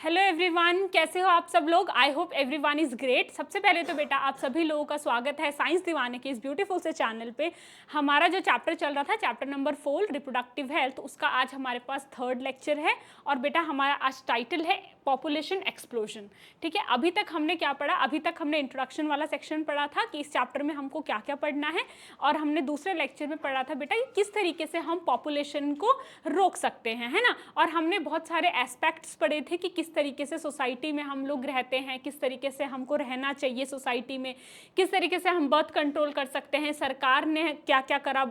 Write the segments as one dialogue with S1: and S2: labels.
S1: Hello everyone, कैसे हो आप सब लोग। I hope everyone is great. सबसे पहले तो बेटा आप सभी लोगों का स्वागत है साइंस दीवाने के इस ब्यूटीफुल से चैनल पे। हमारा जो चैप्टर चल रहा था, चैप्टर नंबर 4 रिप्रोडक्टिव हेल्थ, उसका आज हमारे पास 3rd लेक्चर है। और बेटा हमारा आज टाइटल है पॉपुलेशन एक्सप्लोजन। ठीक है, अभी तक हमने क्या पढ़ा? अभी तक हमने इंट्रोडक्शन वाला सेक्शन पढ़ा था कि इस चैप्टर में हमको क्या क्या पढ़ना है, और हमने दूसरे लेक्चर में पढ़ा था बेटा कि किस तरीके से हम पॉपुलेशन को रोक सकते हैं, है ना। और हमने बहुत सारे एस्पेक्ट्स पढ़े थे कि किस तरीके से सोसाइटी में हम लोग रहते हैं, किस तरीके से हमको रहना चाहिए सोसाइटी में, किस तरीके से हम बर्थ कंट्रोल कर सकते हैं, सरकार ने क्या क्या करा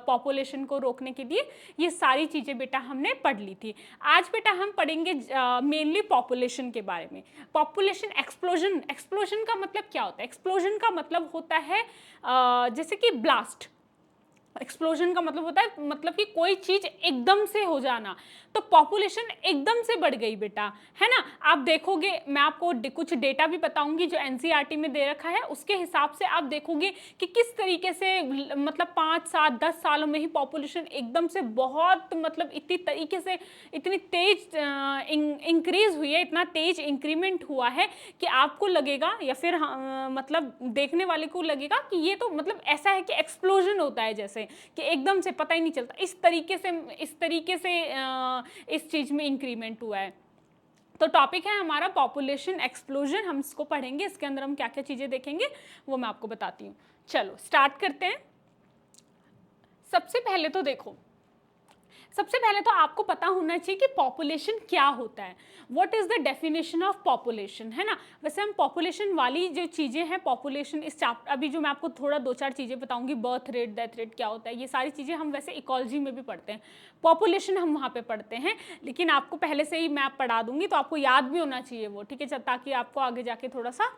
S1: पॉपुलेशन को रोकने के लिए। ये सारी चीज़ें बेटा हमने पढ़ ली थी। आज बेटा हम पढ़ेंगे मेनली पॉपुलेशन के बारे में। पॉपुलेशन एक्सप्लोजन, एक्सप्लोजन का मतलब क्या होता है? एक्सप्लोजन का मतलब होता है जैसे कि ब्लास्ट। एक्सप्लोजन का मतलब होता है मतलब कि कोई चीज एकदम से हो जाना। तो पॉपुलेशन एकदम से बढ़ गई बेटा, है ना। आप देखोगे, मैं आपको कुछ डेटा भी बताऊंगी जो एनसीईआरटी में दे रखा है, उसके हिसाब से आप देखोगे कि किस तरीके से मतलब 5, 7, 10 सालों में ही पॉपुलेशन एकदम से बहुत मतलब इतनी तरीके से इतनी तेज इंक्रीज हुई है, इतना तेज इंक्रीमेंट हुआ है कि आपको लगेगा या फिर मतलब देखने वाले को लगेगा कि ये तो मतलब ऐसा है कि एक्सप्लोजन होता है, जैसे कि एकदम से पता ही नहीं चलता। इस तरीके से इस चीज में इंक्रीमेंट हुआ है। तो टॉपिक है हमारा पॉपुलेशन एक्सप्लोजन। हम इसको पढ़ेंगे, इसके अंदर हम क्या क्या चीजें देखेंगे वो मैं आपको बताती हूँ। चलो स्टार्ट करते हैं। सबसे पहले तो देखो, सबसे पहले तो आपको पता होना चाहिए कि पॉपुलेशन क्या होता है। What is the definition of population, है ना। वैसे हम पॉपुलेशन वाली जो चीज़ें हैं, पॉपुलेशन इस चैप्टर, अभी जो मैं आपको थोड़ा 2-4 चीज़ें बताऊंगी, बर्थ रेट, डेथ रेट क्या होता है, ये सारी चीज़ें हम वैसे इकोलॉजी में भी पढ़ते हैं, पॉपुलेशन हम वहाँ पे पढ़ते हैं, लेकिन आपको पहले से ही मैं पढ़ा दूंगी तो आपको याद भी होना चाहिए वो, ठीक है, ताकि आपको आगे जाके थोड़ा सा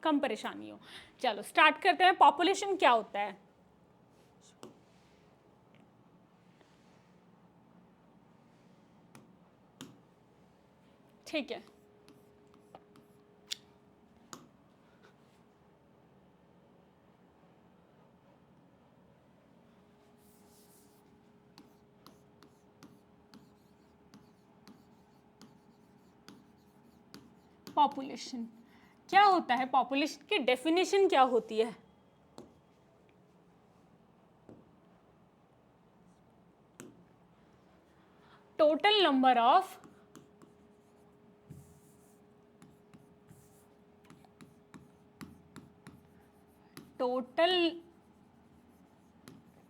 S1: कम परेशानी हो। चलो स्टार्ट करते हैं। पॉपुलेशन क्या होता है? ठीक है, पॉपुलेशन क्या होता है? पॉपुलेशन की डेफिनेशन क्या होती है? Total number of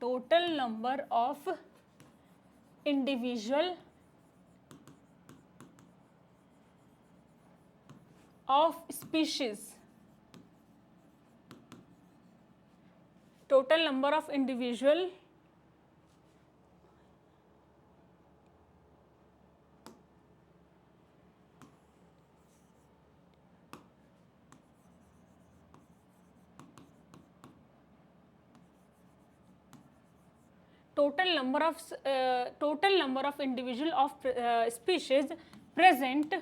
S1: total number of individual of species, total number of individual total number of individual of species present,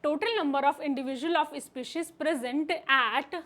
S1: total number of individual of species present at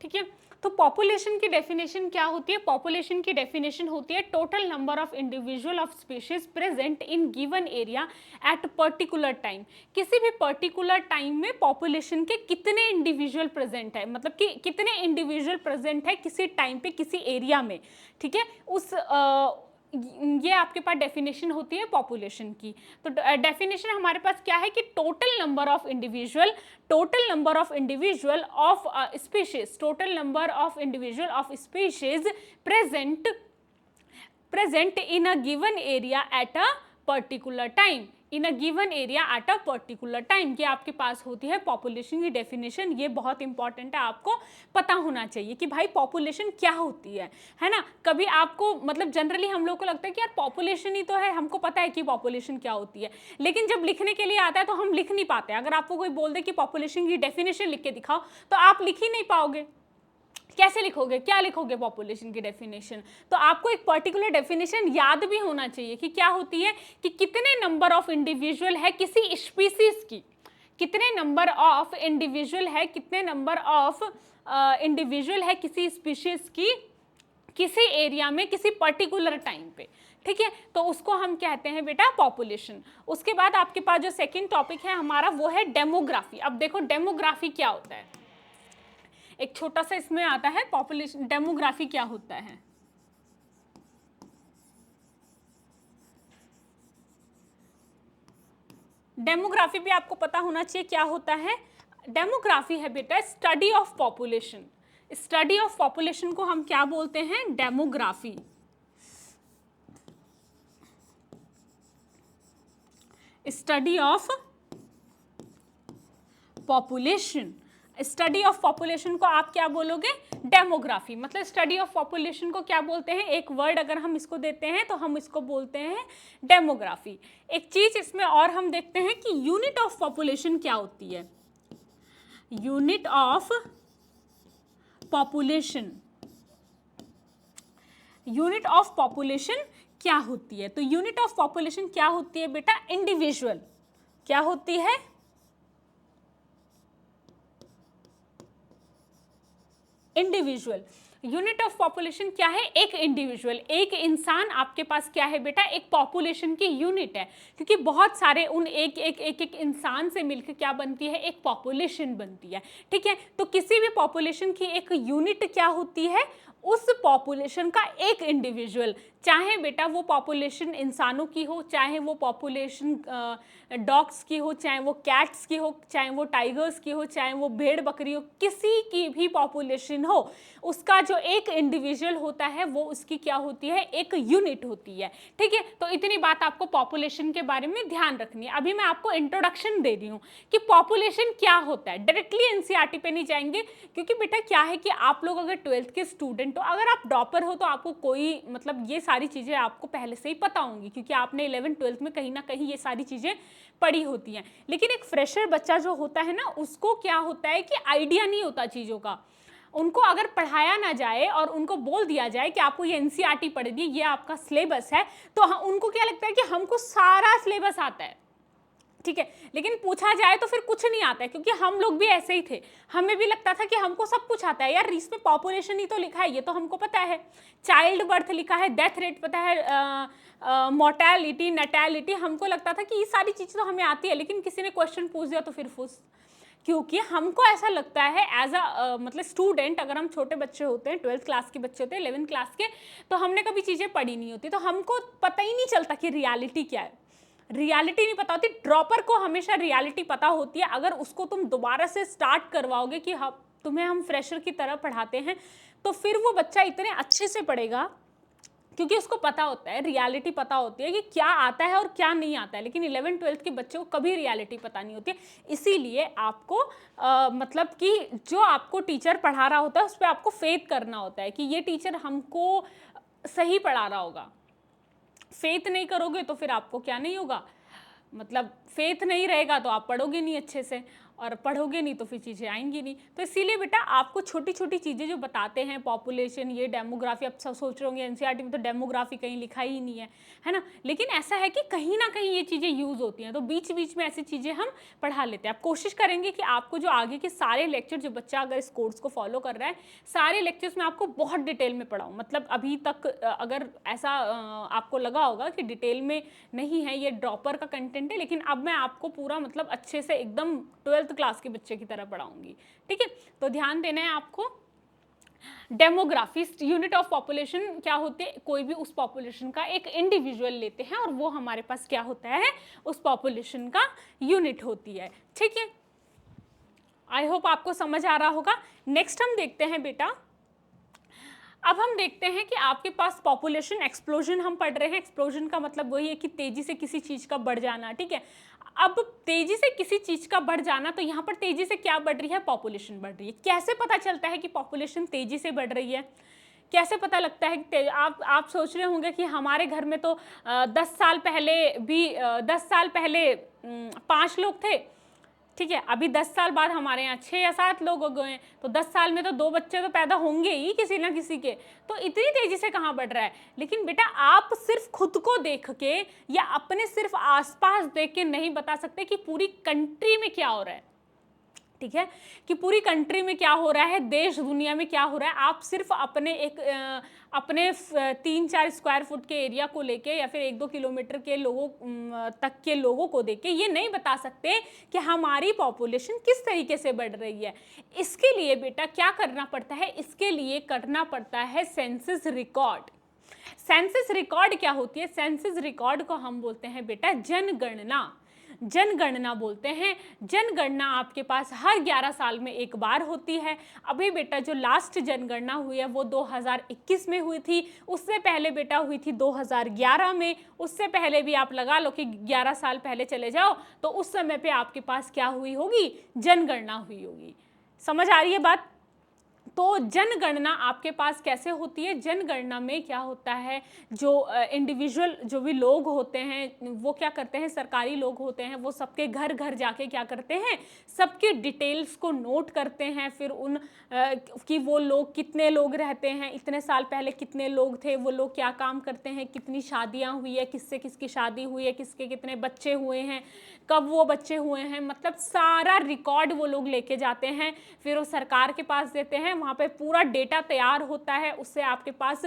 S1: ठीक है। तो पॉपुलेशन की definition क्या होती है? पॉपुलेशन की definition होती है total number of individual of species present in given area at particular time. किसी भी पर्टिकुलर टाइम में पॉपुलेशन के कितने इंडिविजुअल प्रेजेंट है, मतलब कि कितने इंडिविजुअल प्रेजेंट है किसी टाइम पे किसी एरिया में, ठीक है। ये आपके पास डेफिनेशन होती है पॉपुलेशन की। तो डेफिनेशन हमारे पास क्या है कि total number of individual of species, total number of individual of species present in a given area at a particular time, in a given area at a particular time. ये आपके पास होती है पॉपुलेशन की definition. ये बहुत important है, आपको पता होना चाहिए कि भाई पॉपुलेशन क्या होती है ना। कभी आपको मतलब जनरली हम लोग को लगता है कि यार पॉपुलेशन ही तो है, हमको पता है कि पॉपुलेशन क्या होती है, लेकिन जब लिखने के लिए आता है तो हम लिख नहीं पाते। अगर आपको कोई बोल दे कि पॉपुलेशन की डेफिनेशन लिख के दिखाओ तो आप लिख ही नहीं पाओगे। कैसे लिखोगे, क्या लिखोगे पॉपुलेशन की डेफिनेशन? तो आपको एक पर्टिकुलर डेफिनेशन याद भी होना चाहिए कि क्या होती है, कि कितने नंबर ऑफ इंडिविजुअल है किसी स्पीसीज की, कितने नंबर ऑफ इंडिविजुअल है, कितने नंबर ऑफ इंडिविजुअल है किसी स्पीशीज की किसी एरिया में किसी पर्टिकुलर टाइम पे। ठीक है, तो उसको हम कहते हैं बेटा पॉपुलेशन। उसके बाद आपके पास जो सेकंड टॉपिक है हमारा वो है डेमोग्राफी। अब देखो डेमोग्राफी क्या होता है, एक छोटा सा इसमें आता है पॉपुलेशन, डेमोग्राफी क्या होता है। डेमोग्राफी भी आपको पता होना चाहिए क्या होता है। डेमोग्राफी है बेटा study of population. Study of population को हम क्या बोलते हैं, demography. Study of population, study of population को आप क्या बोलोगे, डेमोग्राफी। मतलब स्टडी ऑफ पॉपुलेशन को क्या बोलते हैं, एक वर्ड अगर हम इसको देते हैं तो हम इसको बोलते हैं डेमोग्राफी। एक चीज इसमें और हम देखते हैं कि यूनिट ऑफ पॉपुलेशन क्या होती है। Unit of population, unit of population क्या होती है? तो यूनिट ऑफ पॉपुलेशन क्या होती है बेटा, इंडिविजुअल। क्या होती है, इंडिविजुअल। यूनिट ऑफ पॉपुलेशन क्या है, एक इंडिविजुअल, एक इंसान आपके पास क्या है बेटा, एक पॉपुलेशन की यूनिट है। क्योंकि बहुत सारे उन एक इंसान से मिलकर क्या बनती है, एक पॉपुलेशन बनती है। ठीक है, तो किसी भी पॉपुलेशन की एक यूनिट क्या होती है, उस पॉपुलेशन का एक इंडिविजुअल। चाहे बेटा वो पॉपुलेशन इंसानों की हो, चाहे वो पॉपुलेशन डॉग्स की हो, चाहे वो कैट्स की हो, चाहे वो टाइगर्स की हो, चाहे वो भेड़ बकरी हो, किसी की भी पॉपुलेशन हो, उसका जो एक इंडिविजुअल होता है वो उसकी क्या होती है, एक यूनिट होती है। ठीक है, तो इतनी बात आपको पॉपुलेशन के बारे में ध्यान रखनी है। अभी मैं आपको इंट्रोडक्शन दे रही हूँ कि पॉपुलेशन क्या होता है, डायरेक्टली एनसीईआरटी पे नहीं जाएंगे। क्योंकि बेटा क्या है कि आप लोग अगर 12th के स्टूडेंट हो, अगर आप टॉपर हो तो आपको कोई मतलब ये सारी चीज़ें आपको पहले से ही पता होंगी, क्योंकि आपने 11th 12th में कहीं ना कहीं ये सारी चीज़ें पढ़ी होती हैं। लेकिन एक फ्रेशर बच्चा जो होता है ना, उसको क्या होता है कि आइडिया नहीं होता चीज़ों का। उनको अगर पढ़ाया ना जाए और उनको बोल दिया जाए कि आपको ये एनसीईआरटी पढ़नी है, ये आपका सिलेबस है, तो उनको क्या लगता है कि हमको सारा सिलेबस आता है। ठीक है, लेकिन पूछा जाए तो फिर कुछ नहीं आता है, क्योंकि हम लोग भी ऐसे ही थे। हमें भी लगता था कि हमको सब कुछ आता है, यार इसमें पॉपुलेशन ही तो लिखा है, ये तो हमको पता है, चाइल्ड बर्थ लिखा है, डेथ रेट पता है, मोर्टेलिटी, नैटेलिटी, हमको लगता था कि ये सारी चीज़ें तो हमें आती है। लेकिन किसी ने क्वेश्चन पूछ दिया तो फिर फुस, क्योंकि हमको ऐसा लगता है एज अ मतलब स्टूडेंट, अगर हम छोटे बच्चे होते हैं, 12th क्लास के बच्चे होते हैं, 11th क्लास के, तो हमने कभी चीज़ें पढ़ी नहीं होती, तो हमको पता ही नहीं चलता कि रियलिटी क्या है। रियलिटी नहीं पता होती। ड्रॉपर को हमेशा रियलिटी पता होती है। अगर उसको तुम दोबारा से स्टार्ट करवाओगे कि तुम्हें हम फ्रेशर की तरह पढ़ाते हैं, तो फिर वो बच्चा इतने अच्छे से पढ़ेगा, क्योंकि उसको पता होता है, रियलिटी पता होती है कि क्या आता है और क्या नहीं आता है। लेकिन 11th 12th के बच्चे को कभी रियलिटी पता नहीं होती है। इसीलिए आपको मतलब कि जो आपको टीचर पढ़ा रहा होता है उस पर आपको फेथ करना होता है कि ये टीचर हमको सही पढ़ा रहा होगा। फेथ नहीं करोगे तो फिर आपको क्या नहीं होगा, मतलब फेथ नहीं रहेगा तो आप पढ़ोगे नहीं अच्छे से, और पढ़ोगे नहीं तो फिर चीज़ें आएंगी नहीं। तो इसीलिए बेटा आपको छोटी छोटी चीज़ें जो बताते हैं, पॉपुलेशन, ये डेमोग्राफी, अब सब सोच रहे होंगे एनसीईआरटी में तो डेमोग्राफी कहीं लिखा ही नहीं है ना। लेकिन ऐसा है कि कहीं ना कहीं ये चीज़ें यूज़ होती हैं, तो बीच बीच में ऐसी चीज़ें हम पढ़ा लेते हैं। आप कोशिश करेंगे कि आपको जो आगे के सारे लेक्चर, जो बच्चा अगर इस कोर्स को फॉलो कर रहा है, सारे लेक्चर्स में आपको बहुत डिटेल में पढ़ाऊँ। मतलब अभी तक अगर ऐसा आपको लगा होगा कि डिटेल में नहीं है, ये ड्रॉपर का कंटेंट है, लेकिन अब मैं आपको पूरा मतलब अच्छे से एकदम 12th क्लास के बच्चे की तरह पढ़ाऊंगी। ठीक है, तो ध्यान देना है आपको। डेमोग्राफी, यूनिट ऑफ पॉपुलेशन क्या होती है, कोई भी उस पॉपुलेशन का एक इंडिविजुअल लेते हैं और वो हमारे पास क्या होता है, उस पॉपुलेशन का यूनिट होती है। ठीक है, आई होप आपको समझ आ रहा होगा। नेक्स्ट हम देखते हैं बेटा अब हम देखते हैं कि आपके पास पॉपुलेशन एक्सप्लोजन हम पढ़ रहे हैं। एक्सप्लोजन का मतलब वही है कि तेजी से किसी चीज का बढ़ जाना, ठीक है। अब तेजी से किसी चीज का बढ़ जाना, तो यहाँ पर तेजी से क्या बढ़ रही है? पॉपुलेशन बढ़ रही है। कैसे पता चलता है कि पॉपुलेशन तेजी से बढ़ रही है? कैसे पता लगता है कि आप सोच रहे होंगे कि हमारे घर में तो 10 साल पहले भी 10 साल पहले 5 लोग थे, ठीक है, अभी 10 साल बाद हमारे यहाँ 6 या 7 लोग हो गए हैं, तो 10 साल में तो 2 बच्चे तो पैदा होंगे ही किसी ना किसी के। तो इतनी तेजी से कहाँ बढ़ रहा है? लेकिन बेटा आप सिर्फ खुद को देख के या अपने सिर्फ आसपास देख के नहीं बता सकते कि पूरी कंट्री में क्या हो रहा है, ठीक है, कि पूरी कंट्री में क्या हो रहा है, देश दुनिया में क्या हो रहा है। आप सिर्फ अपने अपने 3-4 स्क्वायर फुट के एरिया को लेके या फिर 1-2 किलोमीटर के लोगों तक के लोगों को देख के ये नहीं बता सकते कि हमारी पॉपुलेशन किस तरीके से बढ़ रही है। इसके लिए बेटा क्या करना पड़ता है? इसके लिए करना पड़ता है सेंसस रिकॉर्ड। सेंसस रिकॉर्ड क्या होती है? सेंसस रिकॉर्ड को हम बोलते हैं बेटा जनगणना। जनगणना बोलते हैं। जनगणना आपके पास हर 11 साल में एक बार होती है। अभी बेटा जो लास्ट जनगणना हुई है वो 2021 में हुई थी, उससे पहले बेटा हुई थी 2011 में, उससे पहले भी आप लगा लो कि 11 साल पहले चले जाओ, तो उस समय पे आपके पास क्या हुई होगी? जनगणना हुई होगी। समझ आ रही है बात? तो जनगणना आपके पास कैसे होती है? जनगणना में क्या होता है, जो इंडिविजुअल जो भी लोग होते हैं वो क्या करते हैं, सरकारी लोग होते हैं, वो सबके घर घर जाके क्या करते हैं, सबके डिटेल्स को नोट करते हैं। फिर उन कि वो लोग कितने लोग रहते हैं, इतने साल पहले कितने लोग थे, वो लोग क्या काम करते हैं, कितनी शादियां हुई है, किससे किसकी शादी हुई है, किसके कितने बच्चे हुए हैं, कब वो बच्चे हुए हैं, मतलब सारा रिकॉर्ड वो लोग लेके जाते हैं। फिर वो सरकार के पास देते हैं, वहाँ पे पूरा डेटा तैयार होता है। उससे आपके पास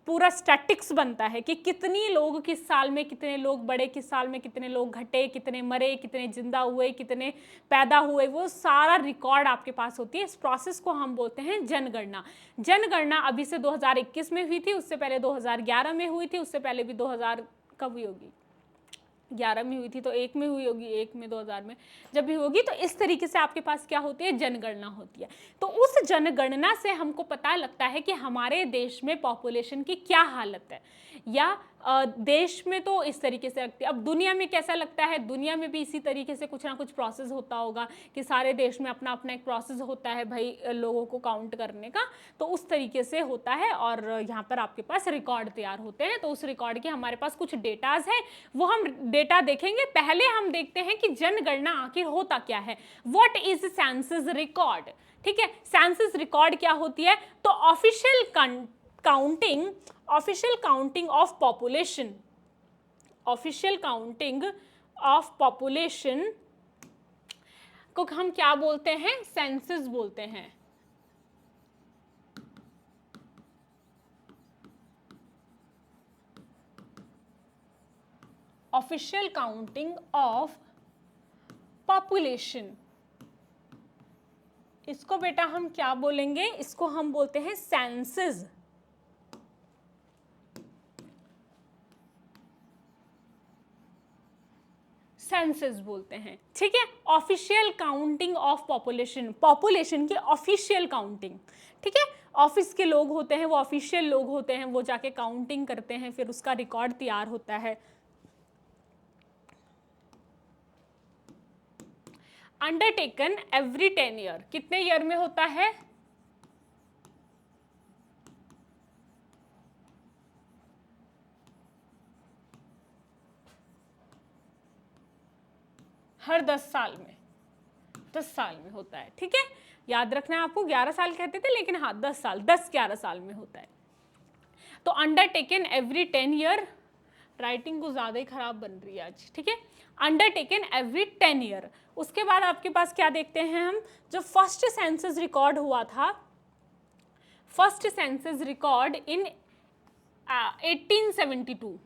S1: पूरा स्टैटिक्स बनता है कि कितनी लोग किस साल में कितने लोग बढ़े, किस साल में कितने लोग घटे, कितने मरे, कितने जिंदा हुए, कितने पैदा हुए, वो सारा रिकॉर्ड आपके पास होती है। इस प्रोसेस को हम बोलते हैं जनगणना। जनगणना अभी से 2021 में हुई थी, उससे पहले 2011 में हुई थी, उससे पहले भी 2000 कब हुई होगी, 11 में हुई थी, तो 1 में हुई होगी, 1 में 2000 में जब भी होगी। तो इस तरीके से आपके पास क्या होती है? जनगणना होती है। तो उस जनगणना से हमको पता लगता है कि हमारे देश में पॉपुलेशन की क्या हालत है, या देश में तो इस तरीके से लगती है। अब दुनिया में कैसा लगता है? दुनिया में भी इसी तरीके से कुछ ना कुछ प्रोसेस होता होगा कि सारे देश में अपना अपना एक प्रोसेस होता है भाई लोगों को काउंट करने का, तो उस तरीके से होता है। और यहाँ पर आपके पास रिकॉर्ड तैयार होते हैं। तो उस रिकॉर्ड के हमारे पास कुछ डेटाज हैं, वो हम डेटा देखेंगे। पहले हम देखते हैं कि जनगणना आखिर होता क्या है। What is census record? ठीक है, सेंसस रिकॉर्ड क्या होती है? तो official counting of population, official counting of population को हम क्या बोलते हैं? सेंसस बोलते हैं। ऑफिशियल काउंटिंग ऑफ पॉपुलेशन, इसको बेटा हम क्या बोलेंगे? इसको हम बोलते हैं सेंसस। सेंसस बोलते हैं, ठीक है। Official counting of population, population की ऑफिशियल काउंटिंग, ठीक है। ऑफिस के लोग होते हैं, वो ऑफिशियल लोग होते हैं, वो जाके काउंटिंग करते हैं, फिर उसका रिकॉर्ड तैयार होता है। अंडरटेकन एवरी 10 ईयर, कितने ईयर में होता है? हर 10 साल में, 10 साल में होता है, ठीक है। याद रखना है आपको, 11 साल कहते थे लेकिन हाँ 10 साल, 10-11 साल में होता है। तो अंडरटेकन एवरी 10 ईयर, राइटिंग को ज़्यादा ही खराब बन रही है आज, ठीक है। Undertaken every 10 year. उसके बाद आपके पास क्या देखते हैं हम? जो फर्स्ट सेंसस रिकॉर्ड हुआ था, first census record in 1872,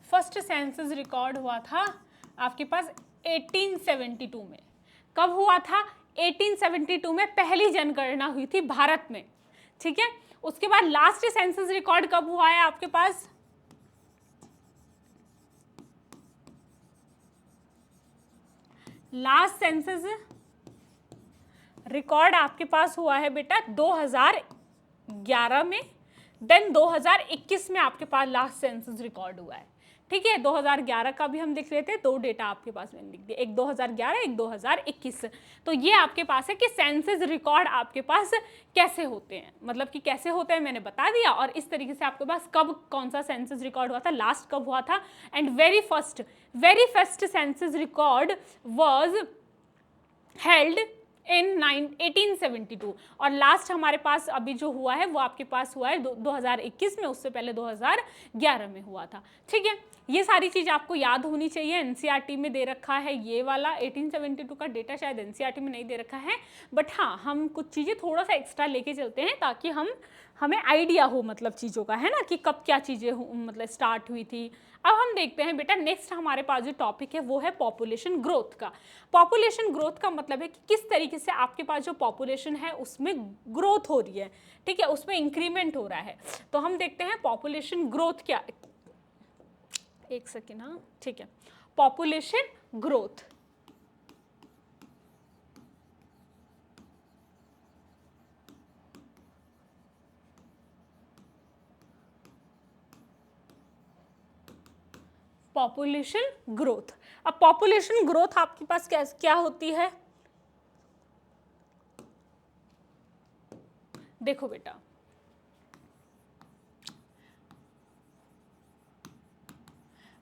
S1: first census record हुआ था आपके पास 1872 में। कब हुआ था? 1872 में पहली जनगणना हुई थी भारत में, ठीक है। उसके बाद लास्ट सेंसस रिकॉर्ड कब हुआ है आपके पास? लास्ट सेंसस रिकॉर्ड आपके पास हुआ है बेटा 2011 में, देन 2021 में आपके पास लास्ट सेंसस रिकॉर्ड हुआ है। ठीक है, 2011 का भी हम लिख लेते हैं, दो डेटा आपके पास मैंने लिख दिया, एक 2011 एक 2021। तो ये आपके पास है कि सेंसस रिकॉर्ड आपके पास कैसे होते हैं, मतलब कि कैसे होते हैं मैंने बता दिया, और इस तरीके से आपके पास कब कौन सा सेंसस रिकॉर्ड हुआ था, लास्ट कब हुआ था, and very first census record was held in 1872, और लास्ट हमारे पास अभी जो हुआ है वो आपके पास हुआ है 2021 में, उससे पहले 2011 में हुआ था। ठीक है, ये सारी चीज़ आपको याद होनी चाहिए। एनसीईआरटी में दे रखा है ये वाला 1872 का डेटा, शायद एनसीईआरटी में नहीं दे रखा है, बट हाँ हम कुछ चीज़ें थोड़ा सा एक्स्ट्रा लेके चलते हैं ताकि हमें आइडिया हो, मतलब चीज़ों का, है ना, कि कब क्या चीज़ें मतलब स्टार्ट हुई थी। अब हम देखते हैं बेटा नेक्स्ट हमारे पास जो टॉपिक है वो है पॉपुलेशन ग्रोथ का। पॉपुलेशन ग्रोथ का मतलब है कि किस तरीके से आपके पास जो पॉपुलेशन है उसमें ग्रोथ हो रही है, ठीक है, उसमें इंक्रीमेंट हो रहा है। तो हम देखते हैं पॉपुलेशन ग्रोथ क्या, एक सेकेंड, हाँ ठीक है, पॉपुलेशन ग्रोथ। पॉपुलेशन ग्रोथ, अब पॉपुलेशन ग्रोथ आपके पास क्या होती है, देखो बेटा,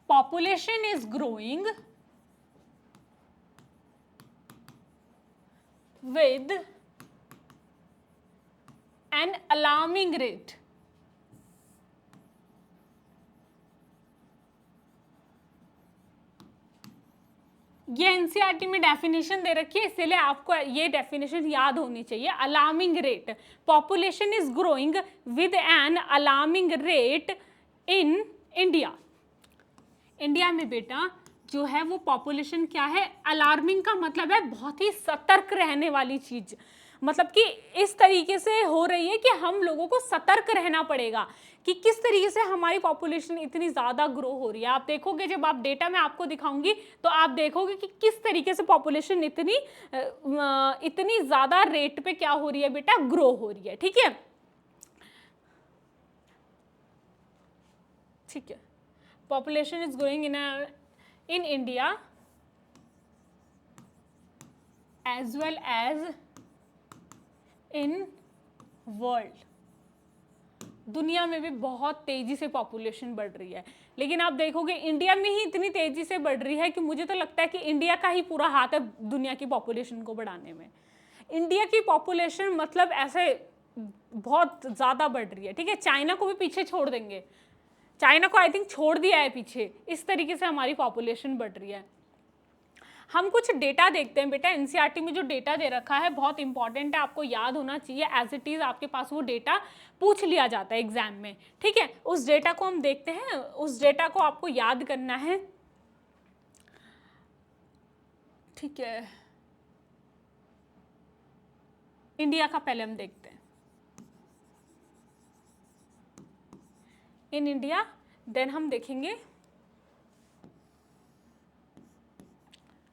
S1: population is growing with an alarming rate. ये एनसीईआरटी में डेफिनेशन दे रखी है, इसलिए आपको ये डेफिनेशन याद होनी चाहिए। Alarming rate, population is growing with an alarming rate in India. India में बेटा जो है वो पॉपुलेशन क्या है, अलार्मिंग का मतलब है बहुत ही सतर्क रहने वाली चीज, मतलब कि इस तरीके से हो रही है कि हम लोगों को सतर्क रहना पड़ेगा कि किस तरीके से हमारी पॉपुलेशन इतनी ज़्यादा ग्रो हो रही है। आप देखोगे जब आप डेटा में आपको दिखाऊंगी तो आप देखोगे कि किस तरीके से पॉपुलेशन इतनी ज़्यादा रेट पे क्या हो रही है बेटा, ग्रो हो रही है। ठीक है, ठीक है, population is growing in India as well as in world. दुनिया में भी बहुत तेजी से पॉपुलेशन बढ़ रही है, लेकिन आप देखोगे इंडिया में ही इतनी तेजी से बढ़ रही है कि मुझे तो लगता है कि इंडिया का ही पूरा हाथ है दुनिया की पॉपुलेशन को बढ़ाने में। इंडिया की पॉपुलेशन मतलब ऐसे बहुत ज़्यादा बढ़ रही है। ठीक है, चाइना को भी पीछे छोड़ देंगे, चाइना को आई थिंक छोड़ दिया है पीछे, इस तरीके से हमारी पॉपुलेशन बढ़ रही है। हम कुछ डेटा देखते हैं बेटा, एनसीईआरटी में जो डेटा दे रखा है बहुत इंपॉर्टेंट है, आपको याद होना चाहिए, एज इट इज़ आपके पास वो डेटा पूछ लिया जाता है एग्जाम में। ठीक है, उस डेटा को हम देखते हैं, उस डेटा को आपको याद करना है। ठीक है, इंडिया का पहले हम देखते हैं। इन इंडिया, देन हम देखेंगे,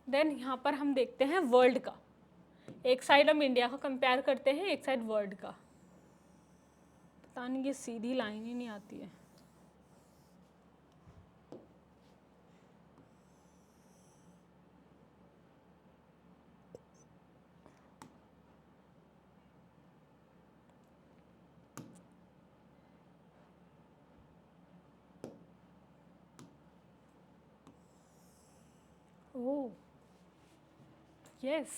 S1: देन यहाँ पर हम देखते हैं वर्ल्ड का। एक साइड हम इंडिया का कंपेयर करते हैं, एक साइड वर्ल्ड का। पता नहीं ये सीधी लाइन ही नहीं आती है। ओह यस,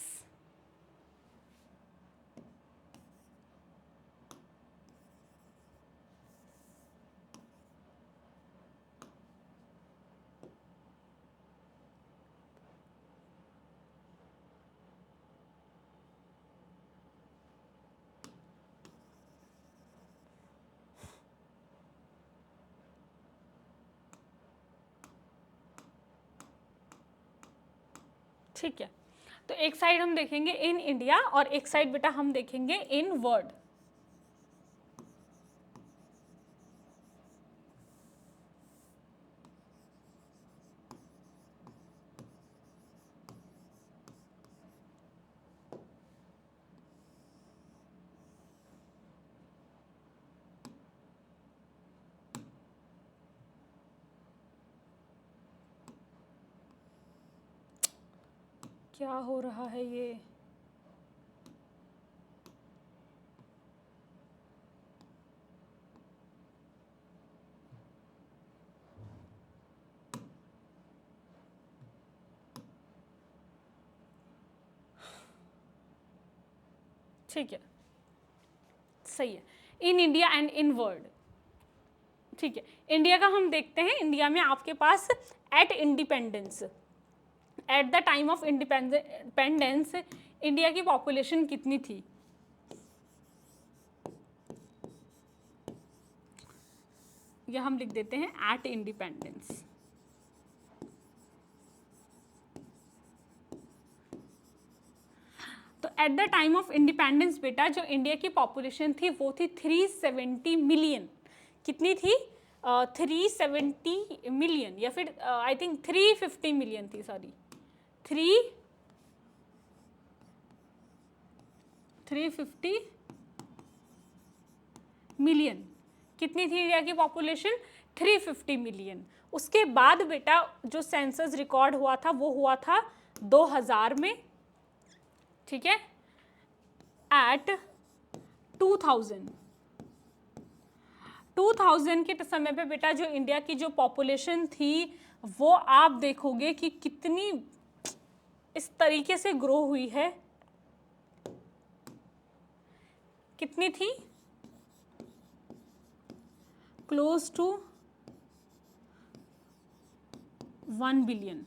S1: ठीक है, तो एक साइड हम देखेंगे इन इंडिया और एक साइड बेटा हम देखेंगे इन वर्ल्ड। क्या हो रहा है ये? ठीक है, सही है। In India and in world, ठीक है। इंडिया का हम देखते हैं। इंडिया में आपके पास at independence, at the time of independence India की पॉपुलेशन कितनी थी? या हम लिख देते हैं एट इंडिपेंडेंस। तो at the time of independence बेटा जो इंडिया की पॉपुलेशन थी वो थी 370 मिलियन। कितनी थी? 370 मिलियन, या फिर आई थिंक 350 मिलियन थी, सॉरी 350 मिलियन। कितनी थी इंडिया की पॉपुलेशन? 350 मिलियन। उसके बाद बेटा जो सेंसस रिकॉर्ड हुआ था वो हुआ था 2000 में, ठीक है, एट 2000 के समय पे बेटा जो इंडिया की जो पॉपुलेशन थी वो आप देखोगे कि कितनी इस तरीके से ग्रो हुई है। कितनी थी? Close to 1 billion,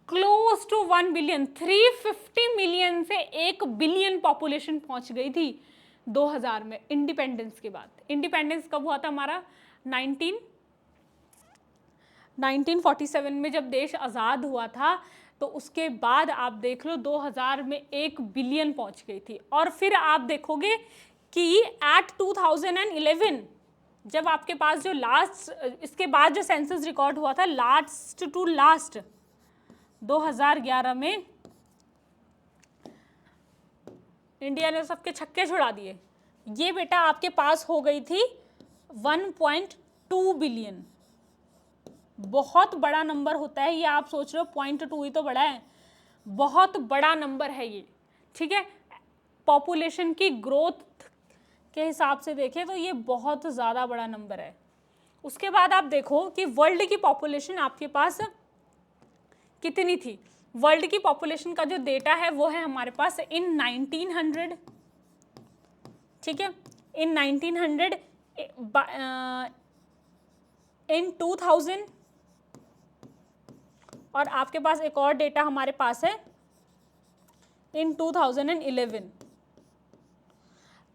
S1: close to 1 billion. 350 million से 1 बिलियन पॉपुलेशन पहुंच गई थी 2000 में, इंडिपेंडेंस के बाद। इंडिपेंडेंस कब हुआ था हमारा? 1947 में जब देश आज़ाद हुआ था, तो उसके बाद आप देख लो 2000 में 1 बिलियन पहुंच गई थी। और फिर आप देखोगे कि एट 2011 जब आपके पास जो लास्ट, इसके बाद जो सेंसस रिकॉर्ड हुआ था लास्ट टू लास्ट 2011 में, इंडिया ने सबके छक्के छुड़ा दिए। ये बेटा आपके पास हो गई थी 1.2 बिलियन। बहुत बड़ा नंबर होता है ये, आप सोच रहे हो 0.2 ही तो बड़ा है, बहुत बड़ा नंबर है ये, ठीक है। पॉपुलेशन की ग्रोथ के हिसाब से देखें तो ये बहुत ज़्यादा बड़ा नंबर है। उसके बाद आप देखो कि वर्ल्ड की पॉपुलेशन आपके पास कितनी थी। वर्ल्ड की पॉपुलेशन का जो डेटा है वो है हमारे पास इन 1900, ठीक है, इन 1900, इन 2000, और आपके पास एक और डेटा हमारे पास है इन 2011।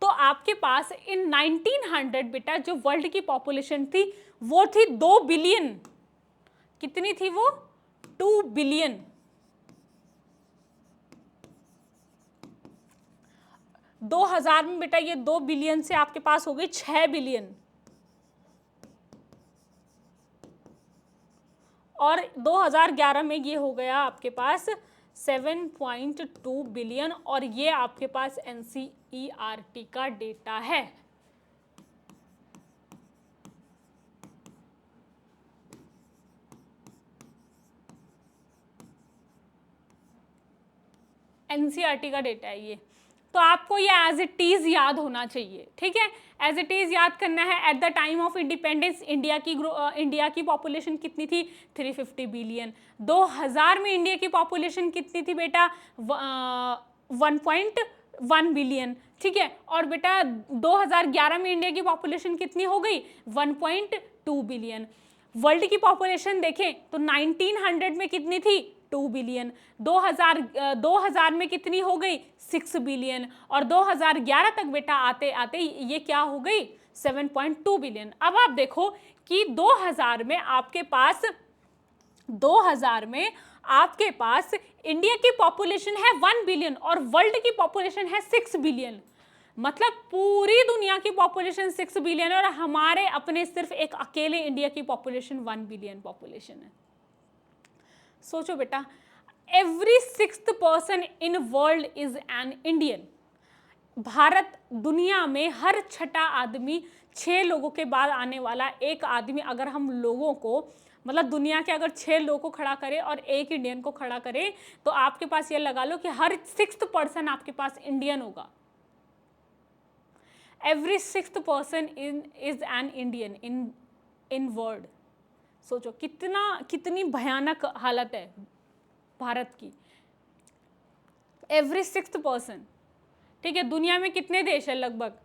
S1: तो आपके पास इन 1900 बेटा जो वर्ल्ड की पॉपुलेशन थी वो थी 2 बिलियन। कितनी थी वो? 2 बिलियन। 2000 में बेटा ये 2 बिलियन से आपके पास हो गई 6 बिलियन, और 2011 में ये हो गया आपके पास 7.2 बिलियन, और ये आपके पास NCERT का डेटा है। NCERT का डेटा है ये। तो आपको ये एज इट इज याद होना चाहिए, ठीक है, एज इट इज याद करना है। Eight the time of independence India की पॉपुलेशन कितनी थी? 350 बिलियन। 2000 में इंडिया की पॉपुलेशन कितनी थी बेटा? 1.1 बिलियन, ठीक है। और बेटा 2011 में इंडिया की पॉपुलेशन कितनी हो गई? 1.2 बिलियन। वर्ल्ड की पॉपुलेशन देखें तो 1900 में कितनी थी? 2 बिलियन। 2000 में कितनी हो गई? 6 बिलियन। और 2011 तक बेटा आते आते ये क्या हो गई? 7.2 बिलियन। अब आप देखो कि 2000 में आपके पास इंडिया की पॉपुलेशन है 1 बिलियन और वर्ल्ड की पॉपुलेशन है 6 बिलियन। मतलब पूरी दुनिया की पॉपुलेशन 6 बिलियन और हमारे अपने सिर्फ एक अकेले इंडिया की पॉपुलेशन 1 बिलियन पॉपुलेशन है। सोचो बेटा, every 6th person in world is an Indian. Bharat दुनिया में हर छठा आदमी, 6 लोगों के बाद आने वाला एक आदमी, अगर हम लोगों को मतलब दुनिया के अगर 6 लोगों को खड़ा करे और एक इंडियन को खड़ा करे तो आपके पास ये लगा लो कि हर 6th पर्सन आपके पास इंडियन होगा। Every 6th person is an Indian in world. सोचो कितनी भयानक हालत है भारत की। एवरी 6th पर्सन, ठीक है। दुनिया में कितने देश हैं? लगभग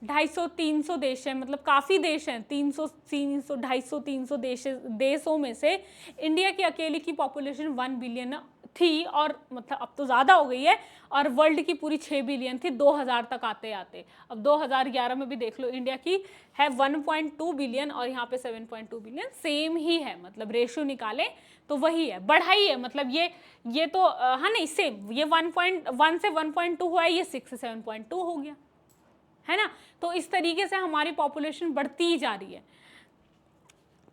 S1: 250-300 देश हैं, मतलब काफ़ी देश हैं। 250-300 देशों में से इंडिया की अकेले की पॉपुलेशन 1 बिलियन थी, और मतलब अब तो ज़्यादा हो गई है, और वर्ल्ड की पूरी 6 बिलियन थी 2000 तक आते आते। अब 2011 में भी देख लो, इंडिया की है 1.2 बिलियन और यहाँ पे 7.2 बिलियन, सेम ही है। मतलब रेशियो निकालें तो वही है, बढ़ाई है। मतलब ये तो हाँ नहीं सेम, ये 1.1 से 1.2 हुआ है, ये 6 से 7.2 हो गया, है ना। तो इस तरीके से हमारी पॉपुलेशन बढ़ती ही जा रही है।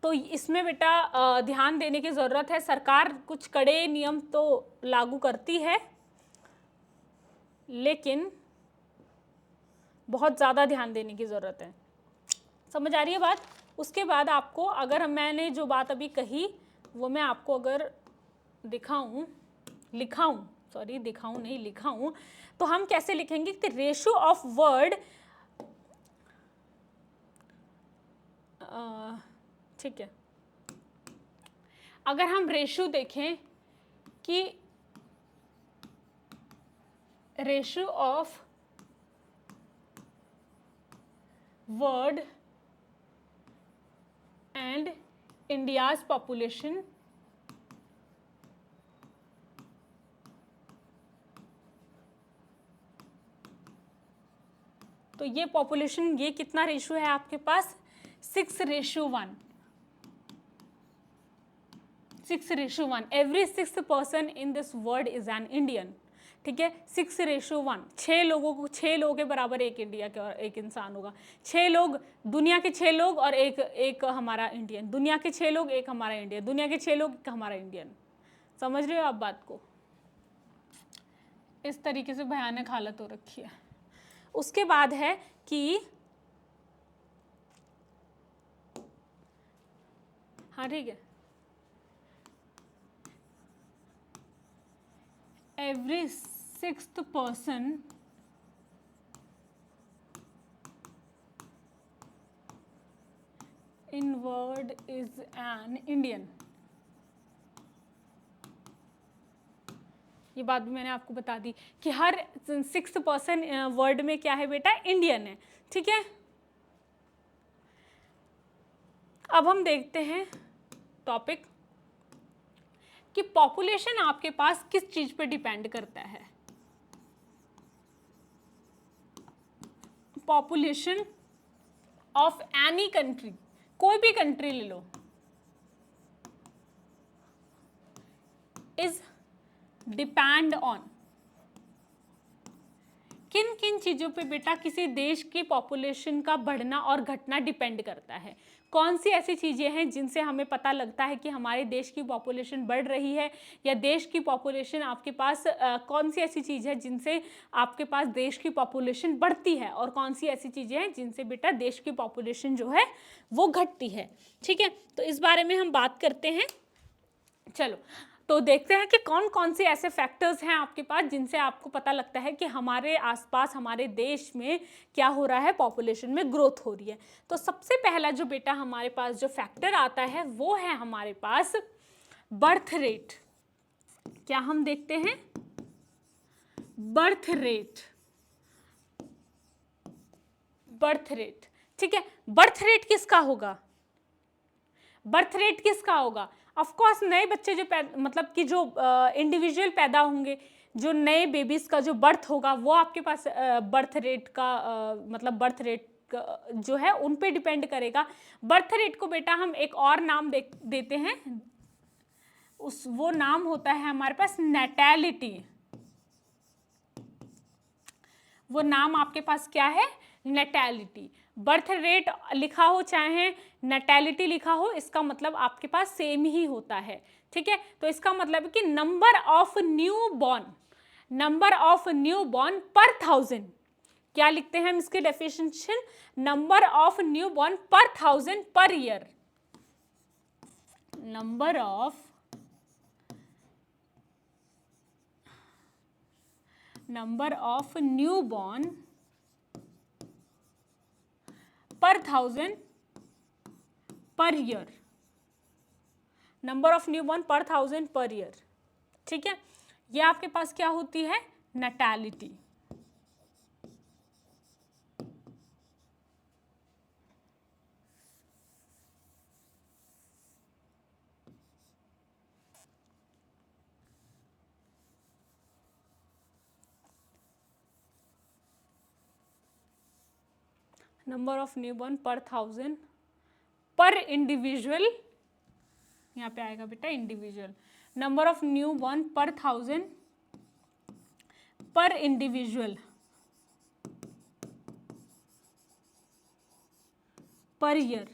S1: तो इसमें बेटा ध्यान देने की ज़रूरत है। सरकार कुछ कड़े नियम तो लागू करती है, लेकिन बहुत ज़्यादा ध्यान देने की ज़रूरत है। समझ आ रही है बात? उसके बाद आपको, अगर मैंने जो बात अभी कही वो मैं आपको अगर दिखाऊं, लिखाऊं, तो हम कैसे लिखेंगे कि रेशियो ऑफ वर्ड, ठीक है। अगर हम रेशियो देखें कि ratio of word and India's population, तो ये पॉपुलेशन, ये कितना रेशियो है आपके पास? 6:1। 6:1। Every 6th person in this world is an Indian, ठीक है। 6:1, 6 लोगों के बराबर एक इंडिया के और एक इंसान होगा। 6 लोग, दुनिया के 6 लोग और एक हमारा इंडियन, दुनिया के 6 लोग एक हमारा इंडियन, दुनिया के 6 लोग एक हमारा इंडियन। समझ रहे हो आप बात को? इस तरीके से भयानक हालत हो रखी है। उसके बाद है कि हाँ ठीक है, every 6th person in world is an Indian. ये बात भी मैंने आपको बता दी कि हर 6th पर्सन वर्ल्ड में क्या है बेटा? इंडियन है, ठीक है। अब हम देखते हैं टॉपिक कि पॉपुलेशन आपके पास किस चीज पे डिपेंड करता है। पॉपुलेशन ऑफ एनी कंट्री, कोई भी कंट्री ले लो, इज डिपेंड ऑन, किन किन चीज़ों पे बेटा किसी देश की पॉपुलेशन का बढ़ना और घटना डिपेंड करता है। कौन सी ऐसी चीज़ें हैं जिनसे हमें पता लगता है कि हमारे देश की पॉपुलेशन बढ़ रही है, या देश की पॉपुलेशन आपके पास कौन सी ऐसी चीज़ है जिनसे आपके पास देश की पॉपुलेशन बढ़ती है, और कौन सी ऐसी चीज़ें हैं जिनसे बेटा देश की पॉपुलेशन जो है वो घटती है, ठीक है। तो इस बारे में हम बात करते हैं। चलो तो देखते हैं कि कौन कौन से ऐसे फैक्टर्स हैं आपके पास जिनसे आपको पता लगता है कि हमारे आसपास, हमारे देश में क्या हो रहा है, पॉपुलेशन में ग्रोथ हो रही है। तो सबसे पहला जो बेटा हमारे पास जो फैक्टर आता है वो है हमारे पास बर्थ रेट। क्या हम देखते हैं? बर्थ रेट, बर्थ रेट, ठीक है। बर्थ रेट किसका होगा? बर्थ रेट किसका होगा? ऑफ कोर्स नए बच्चे जो मतलब कि जो इंडिविजुअल पैदा होंगे, जो नए बेबीज का जो बर्थ होगा वो आपके पास बर्थ रेट का मतलब बर्थ रेट जो है उन पे डिपेंड करेगा। बर्थ रेट को बेटा हम एक और नाम देते हैं, वो नाम होता है हमारे पास नैटेलिटी। वो नाम आपके पास क्या है? नैटेलिटी। बर्थ रेट लिखा हो चाहे नैटेलिटी लिखा हो, इसका मतलब आपके पास सेम ही होता है, ठीक है। तो इसका मतलब है कि number of new born, number of new born पर 1000। क्या लिखते हैं हम इसके definition? Number of new born पर 1000 per year, number of new born पर 1000 per year, number of new born पर 1000 पर ईयर। ठीक है, ये आपके पास क्या होती है, नैटेलिटी। नंबर ऑफ न्यूबॉर्न पर 1000 पर इंडिविजुअल, यहाँ पे आएगा बेटा इंडिविजुअल, नंबर ऑफ न्यूबॉर्न पर 1000 पर इंडिविजुअल पर ईयर।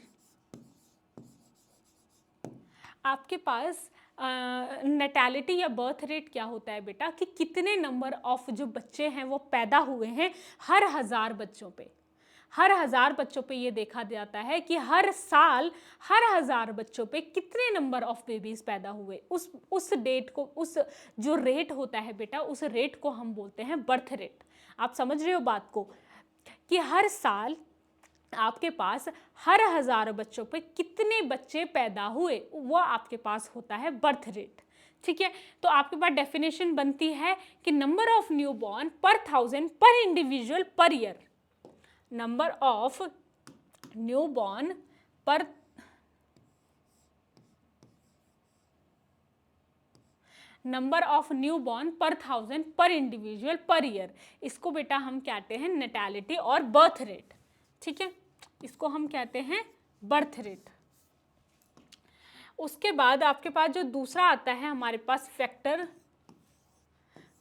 S1: आपके पास नेटैलिटी या बर्थ रेट क्या होता है बेटा, कि कितने नंबर ऑफ जो बच्चे हैं वो पैदा हुए हैं हर 1000 बच्चों पे। हर 1000 बच्चों पे ये देखा जाता है कि हर साल हर 1000 बच्चों पे कितने नंबर ऑफ बेबीज पैदा हुए। उस डेट को, उस जो रेट होता है बेटा, उस रेट को हम बोलते हैं बर्थ रेट। आप समझ रहे हो बात को, कि हर साल आपके पास हर 1000 बच्चों पे कितने बच्चे पैदा हुए, वो आपके पास होता है बर्थ रेट। ठीक है, तो आपके पास डेफिनेशन बनती है कि नंबर ऑफ न्यू बॉर्न पर 1000 पर individual per year. Number of new born पर नंबर ऑफ न्यू बॉर्न पर 1000 पर इंडिविजुअल पर ईयर, इसको बेटा हम कहते हैं नेटैलिटी और बर्थ रेट। ठीक है, इसको हम कहते हैं बर्थ रेट। उसके बाद आपके पास जो दूसरा आता है हमारे पास फैक्टर,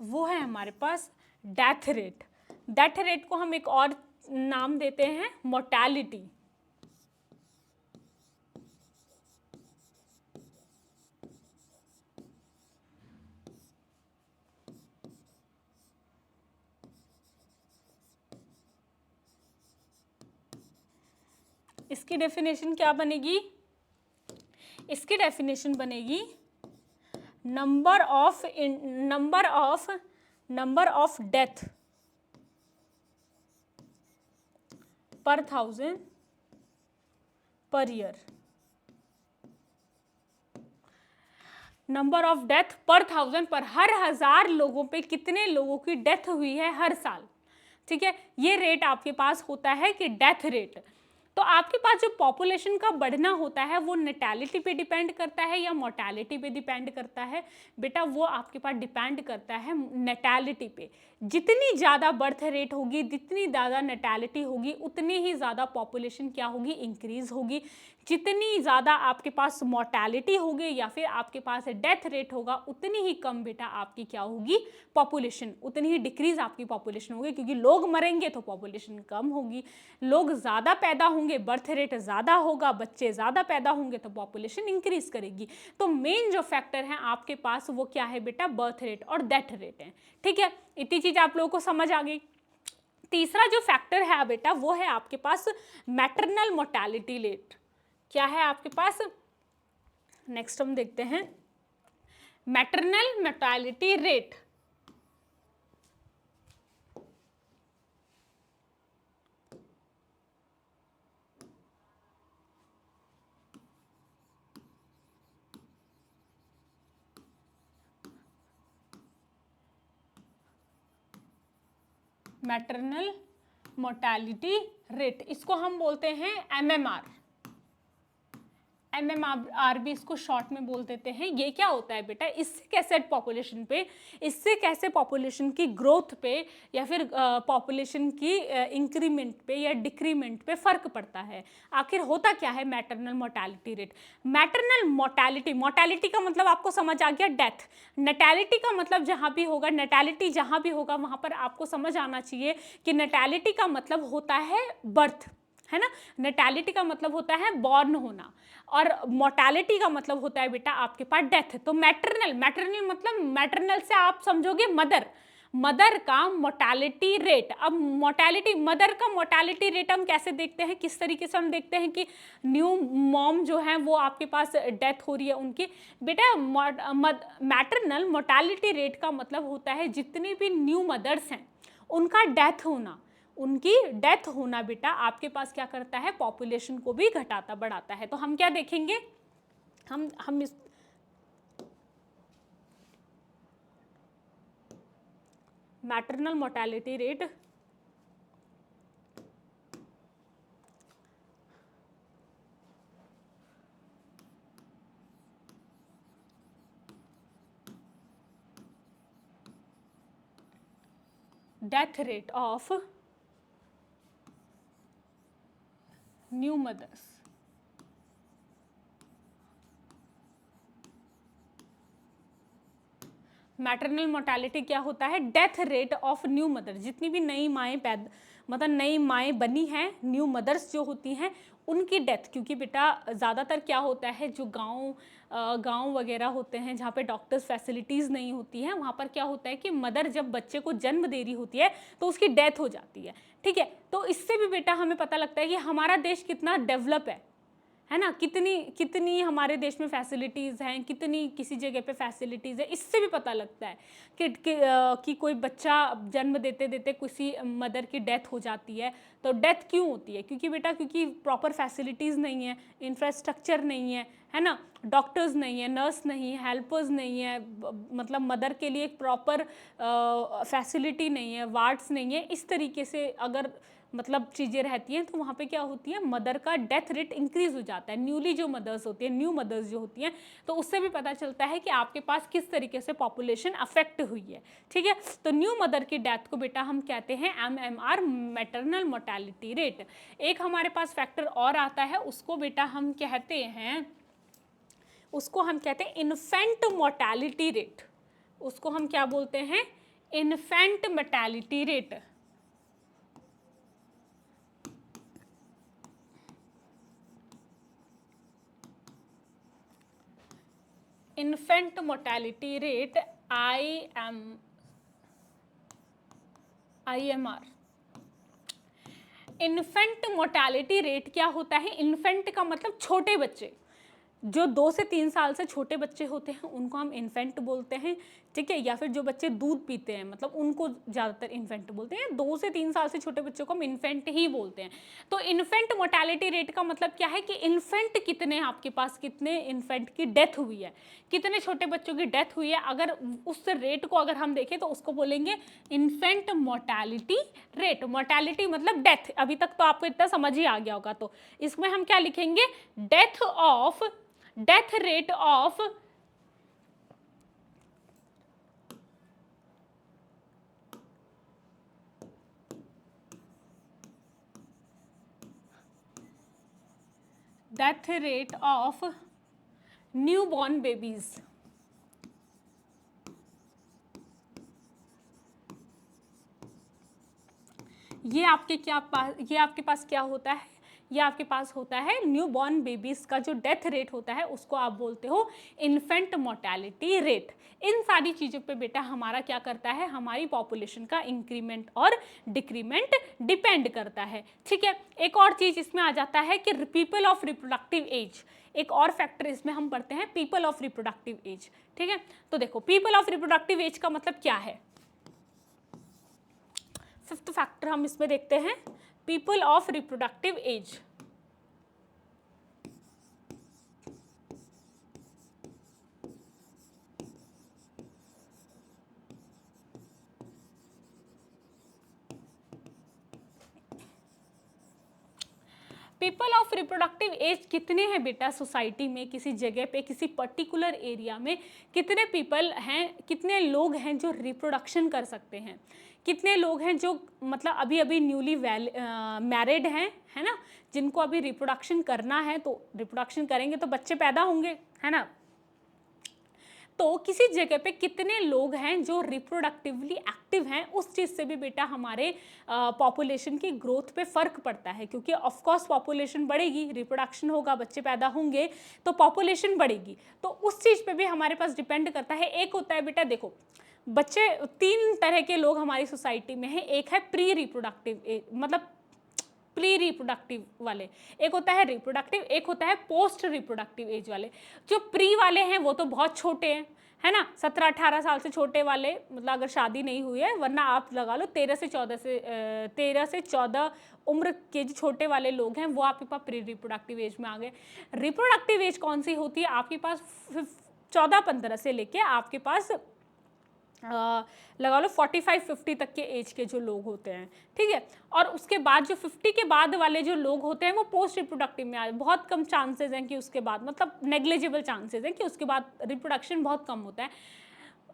S1: वो है हमारे पास डेथ रेट। डेथ रेट को हम एक और नाम देते हैं मोर्टेलिटी। इसकी डेफिनेशन क्या बनेगी, इसकी डेफिनेशन बनेगी नंबर ऑफ डेथ पर 1000 per year. Number of death पर 1000 पर, हर 1000 लोगों पे कितने लोगों की डेथ हुई है हर साल। ठीक है, ये रेट आपके पास होता है कि डेथ रेट। तो आपके पास जो पॉपुलेशन का बढ़ना होता है वो नेटैलिटी पे डिपेंड करता है या मोर्टेलिटी पे डिपेंड करता है बेटा, वो आपके पास डिपेंड करता है नेटैलिटी पे। जितनी ज़्यादा बर्थ रेट होगी, जितनी ज़्यादा नेटैलिटी होगी, उतनी ही ज़्यादा पॉपुलेशन क्या होगी, इंक्रीज होगी। जितनी ज़्यादा आपके पास मोर्टेलिटी होगी या फिर आपके पास डेथ रेट होगा, उतनी ही कम बेटा आपकी क्या होगी, पॉपुलेशन, उतनी ही डिक्रीज आपकी पॉपुलेशन होगी। क्योंकि लोग मरेंगे तो पॉपुलेशन कम होगी, लोग ज़्यादा पैदा होंगे, बर्थ रेट ज़्यादा होगा, बच्चे ज़्यादा पैदा होंगे तो पॉपुलेशन इंक्रीज करेगी। तो मेन जो फैक्टर है आपके पास वो क्या है बेटा, बर्थ रेट और डेथ रेट है। ठीक है, इतनी चीज़ आप लोगों को समझ आ गई। तीसरा जो फैक्टर है बेटा वो है आपके पास मैटरनल मोर्टेलिटी रेट। क्या है आपके पास, नेक्स्ट हम देखते हैं maternal mortality rate. Maternal mortality rate, इसको हम बोलते हैं एमएमआर। एमएमआर भी इसको शॉर्ट में बोल देते हैं। ये क्या होता है बेटा, इससे कैसे पॉपुलेशन पे, इससे कैसे पॉपुलेशन की ग्रोथ पे या फिर पॉपुलेशन की इंक्रीमेंट पे या डिक्रीमेंट पे फर्क पड़ता है। आखिर होता क्या है maternal mortality rate. Maternal mortality का मतलब आपको समझ आ गया डेथ। नेटैलिटी का मतलब जहाँ भी होगा, नेटैलिटी जहाँ भी होगा वहाँ पर आपको समझ आना चाहिए कि नेटैलिटी का मतलब होता है बर्थ, है ना। नेटैलिटी का मतलब होता है बॉर्न होना, और मोर्टेलिटी का मतलब होता है बेटा आपके पास डेथ। तो मैटरनल मतलब मैटरनल से आप समझोगे मदर, मदर का मोर्टेलिटी रेट। अब मोर्टेलिटी, मदर का मोर्टेलिटी रेट हम कैसे देखते हैं, किस तरीके से हम देखते हैं कि न्यू मॉम जो है वो आपके पास डेथ हो रही है उनकी। बेटा मैटरनल मोर्टेलिटी रेट का मतलब होता है जितनी भी न्यू मदर्स हैं उनका डेथ होना, उनकी डेथ होना बेटा आपके पास क्या करता है, पॉपुलेशन को भी घटाता बढ़ाता है। तो हम क्या देखेंगे, हम इस maternal mortality rate death rate of new mothers, maternal mortality क्या होता है, death rate of new mother, जितनी भी नई माएँ मतलब नई माएँ बनी हैं, न्यू मदर्स जो होती हैं उनकी डेथ। क्योंकि बेटा ज़्यादातर क्या होता है, जो गांव वगैरह होते हैं जहाँ पे डॉक्टर्स फैसिलिटीज़ नहीं होती हैं, वहाँ पर क्या होता है कि मदर जब बच्चे को जन्म दे रही होती है तो उसकी डेथ हो जाती है। ठीक है, तो इससे भी बेटा हमें पता लगता है कि हमारा देश कितना डेवलप है ना, कितनी हमारे देश में फैसिलिटीज़ हैं, कितनी किसी जगह पे फैसिलिटीज़ है। इससे भी पता लगता है कि कोई बच्चा जन्म देते देते किसी मदर की डेथ हो जाती है। तो डेथ क्यों होती है, क्योंकि बेटा क्योंकि प्रॉपर फैसिलिटीज़ नहीं है, इंफ्रास्ट्रक्चर नहीं है ना, डॉक्टर्स नहीं है, नर्स नहीं है, हेल्पर्स नहीं है, मतलब मदर के लिए एक प्रॉपर फैसिलिटी नहीं है, वार्ड्स नहीं है। इस तरीके से अगर मतलब चीज़ें रहती हैं तो वहाँ पे क्या होती है, मदर का डेथ रेट इंक्रीज हो जाता है। न्यूली जो मदर्स होती हैं, न्यू मदर्स जो होती हैं, तो उससे भी पता चलता है कि आपके पास किस तरीके से पॉपुलेशन अफेक्ट हुई है। ठीक है, तो न्यू मदर की डेथ को बेटा हम कहते हैं MMR, मैटरनल मोर्टेलिटी रेट। एक हमारे पास फैक्टर और आता है, उसको बेटा हम कहते हैं इन्फेंट मोर्टेलिटी रेट। उसको हम क्या बोलते हैं, infant mortality rate. Infant mortality rate IMR। Infant mortality rate क्या होता है, इन्फेंट का मतलब छोटे बच्चे, जो 2 से 3 साल से छोटे बच्चे होते हैं उनको हम इन्फेंट बोलते हैं। ठीक है, या फिर जो बच्चे दूध पीते हैं मतलब उनको ज़्यादातर इन्फेंट बोलते हैं। 2 से 3 साल से छोटे बच्चों को हम इन्फेंट ही बोलते हैं। तो इन्फेंट मोर्टेलिटी रेट का मतलब क्या है कि इन्फेंट कितने आपके पास, कितने इन्फेंट की डेथ हुई है, कितने छोटे बच्चों की डेथ हुई है। अगर उस रेट को अगर हम देखें तो उसको बोलेंगे इन्फेंट मोर्टेलिटी रेट। मोर्टेलिटी मतलब डेथ। अभी तक तो आपको इतना समझ ही आ गया होगा। तो इसमें हम क्या लिखेंगे, death rate of newborn babies. ये आपके पास क्या होता है, ये आपके पास होता है न्यूबॉर्न बेबीज का जो डेथ रेट होता है उसको आप बोलते हो इन्फेंट मोर्टेलिटी रेट। इन सारी चीज़ों पे बेटा हमारा क्या करता है, हमारी पॉपुलेशन का इंक्रीमेंट और डिक्रीमेंट डिपेंड करता है। ठीक है, एक और चीज़ इसमें आ जाता है कि पीपल ऑफ रिप्रोडक्टिव एज। एक और फैक्टर इसमें हम पढ़ते हैं पीपल ऑफ रिप्रोडक्टिव एज। ठीक है, तो देखो पीपल ऑफ रिप्रोडक्टिव एज का मतलब क्या है। 5th फैक्टर हम इसमें देखते हैं, people of reproductive age. People of reproductive age कितने हैं बेटा सोसाइटी में, किसी जगह पे, किसी पर्टिकुलर एरिया में कितने पीपल हैं, कितने लोग हैं जो रिप्रोडक्शन कर सकते हैं, कितने लोग हैं जो मतलब अभी अभी न्यूली मैरिड हैं, है ना, जिनको अभी रिप्रोडक्शन करना है। तो रिप्रोडक्शन करेंगे तो बच्चे पैदा होंगे, है ना। तो किसी जगह पे कितने लोग हैं जो रिप्रोडक्टिवली एक्टिव हैं, उस चीज़ से भी बेटा हमारे पॉपुलेशन की ग्रोथ पे फ़र्क पड़ता है। क्योंकि ऑफ कोर्स पॉपुलेशन बढ़ेगी, रिप्रोडक्शन होगा, बच्चे पैदा होंगे तो पॉपुलेशन बढ़ेगी। तो उस चीज़ पे भी हमारे पास डिपेंड करता है। एक होता है बेटा देखो बच्चे, 3 तरह के लोग हमारी सोसाइटी में हैं। एक है प्री रिप्रोडक्टिव एज, मतलब प्री रिप्रोडक्टिव वाले, एक होता है रिप्रोडक्टिव, एक होता है पोस्ट रिप्रोडक्टिव एज वाले। जो प्री वाले हैं वो तो बहुत छोटे हैं, है ना, 17-18 साल से छोटे वाले, मतलब अगर शादी नहीं हुई है, वरना आप लगा लो 13 से 14 उम्र के जो छोटे वाले लोग हैं वो आपके पास प्री रिप्रोडक्टिव एज में आ गए। रिप्रोडक्टिव एज कौन सी होती है? आपके पास 14-15 से लेके आपके पास लगा लो 45-50 तक के एज के जो लोग होते हैं, ठीक है। और उसके बाद जो 50 के बाद वाले जो लोग होते हैं वो पोस्ट रिप्रोडक्टिव में आए। बहुत कम चांसेस हैं कि उसके बाद, मतलब नेग्लिजिबल चांसेस हैं कि उसके बाद रिप्रोडक्शन बहुत कम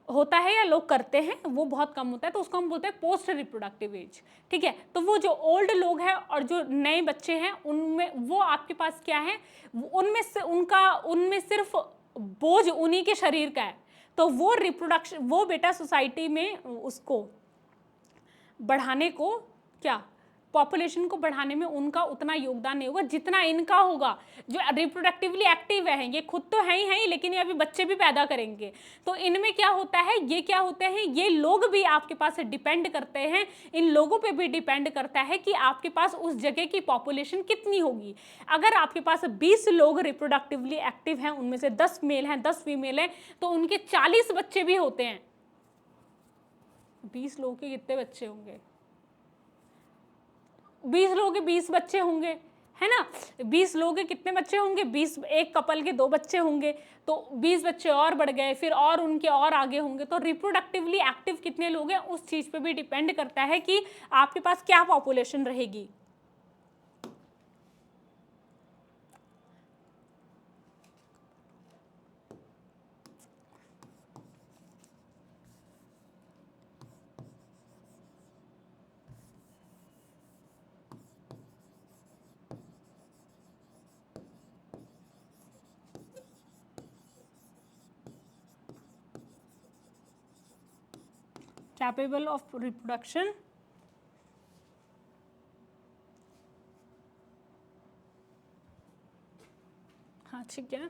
S1: होता है या लोग करते हैं, वो बहुत कम होता है, तो उसको हम बोलते हैं पोस्ट रिप्रोडक्टिव एज, ठीक है। तो वो जो ओल्ड लोग हैं और जो नए बच्चे हैं उनमें वो आपके पास क्या है, उनमें सिर्फ बोझ उन्हीं के शरीर का है। तो वो रिप्रोडक्शन, वो बेटा सोसाइटी में उसको बढ़ाने को, क्या पॉपुलेशन को बढ़ाने में उनका उतना योगदान नहीं होगा जितना इनका होगा। जो रिप्रोडक्टिवली एक्टिव है, ये खुद तो है ही, लेकिन ये अभी बच्चे भी पैदा करेंगे। तो इनमें क्या होता है, ये क्या होते हैं, ये लोग भी आपके पास डिपेंड करते हैं, इन लोगों पे भी डिपेंड करता है कि आपके पास उस जगह की पॉपुलेशन कितनी होगी। अगर आपके पास 20 लोग रिप्रोडक्टिवली एक्टिव हैं, उनमें से 10 मेल हैं 10 फीमेल हैं, तो उनके 40 बच्चे भी होते हैं। 20 लोगों के कितने बच्चे होंगे? 20 लोगों के 20 बच्चे होंगे, है ना। 20 लोगों के कितने बच्चे होंगे? 20, एक कपल के 2 बच्चे होंगे, तो 20 बच्चे और बढ़ गए, फिर और उनके और आगे होंगे। तो रिप्रोडक्टिवली एक्टिव कितने लोग हैं उस चीज़ पे भी डिपेंड करता है कि आपके पास क्या पॉपुलेशन रहेगी। कैपेबल ऑफ रिप्रोडक्शन, हाँ ठीक है,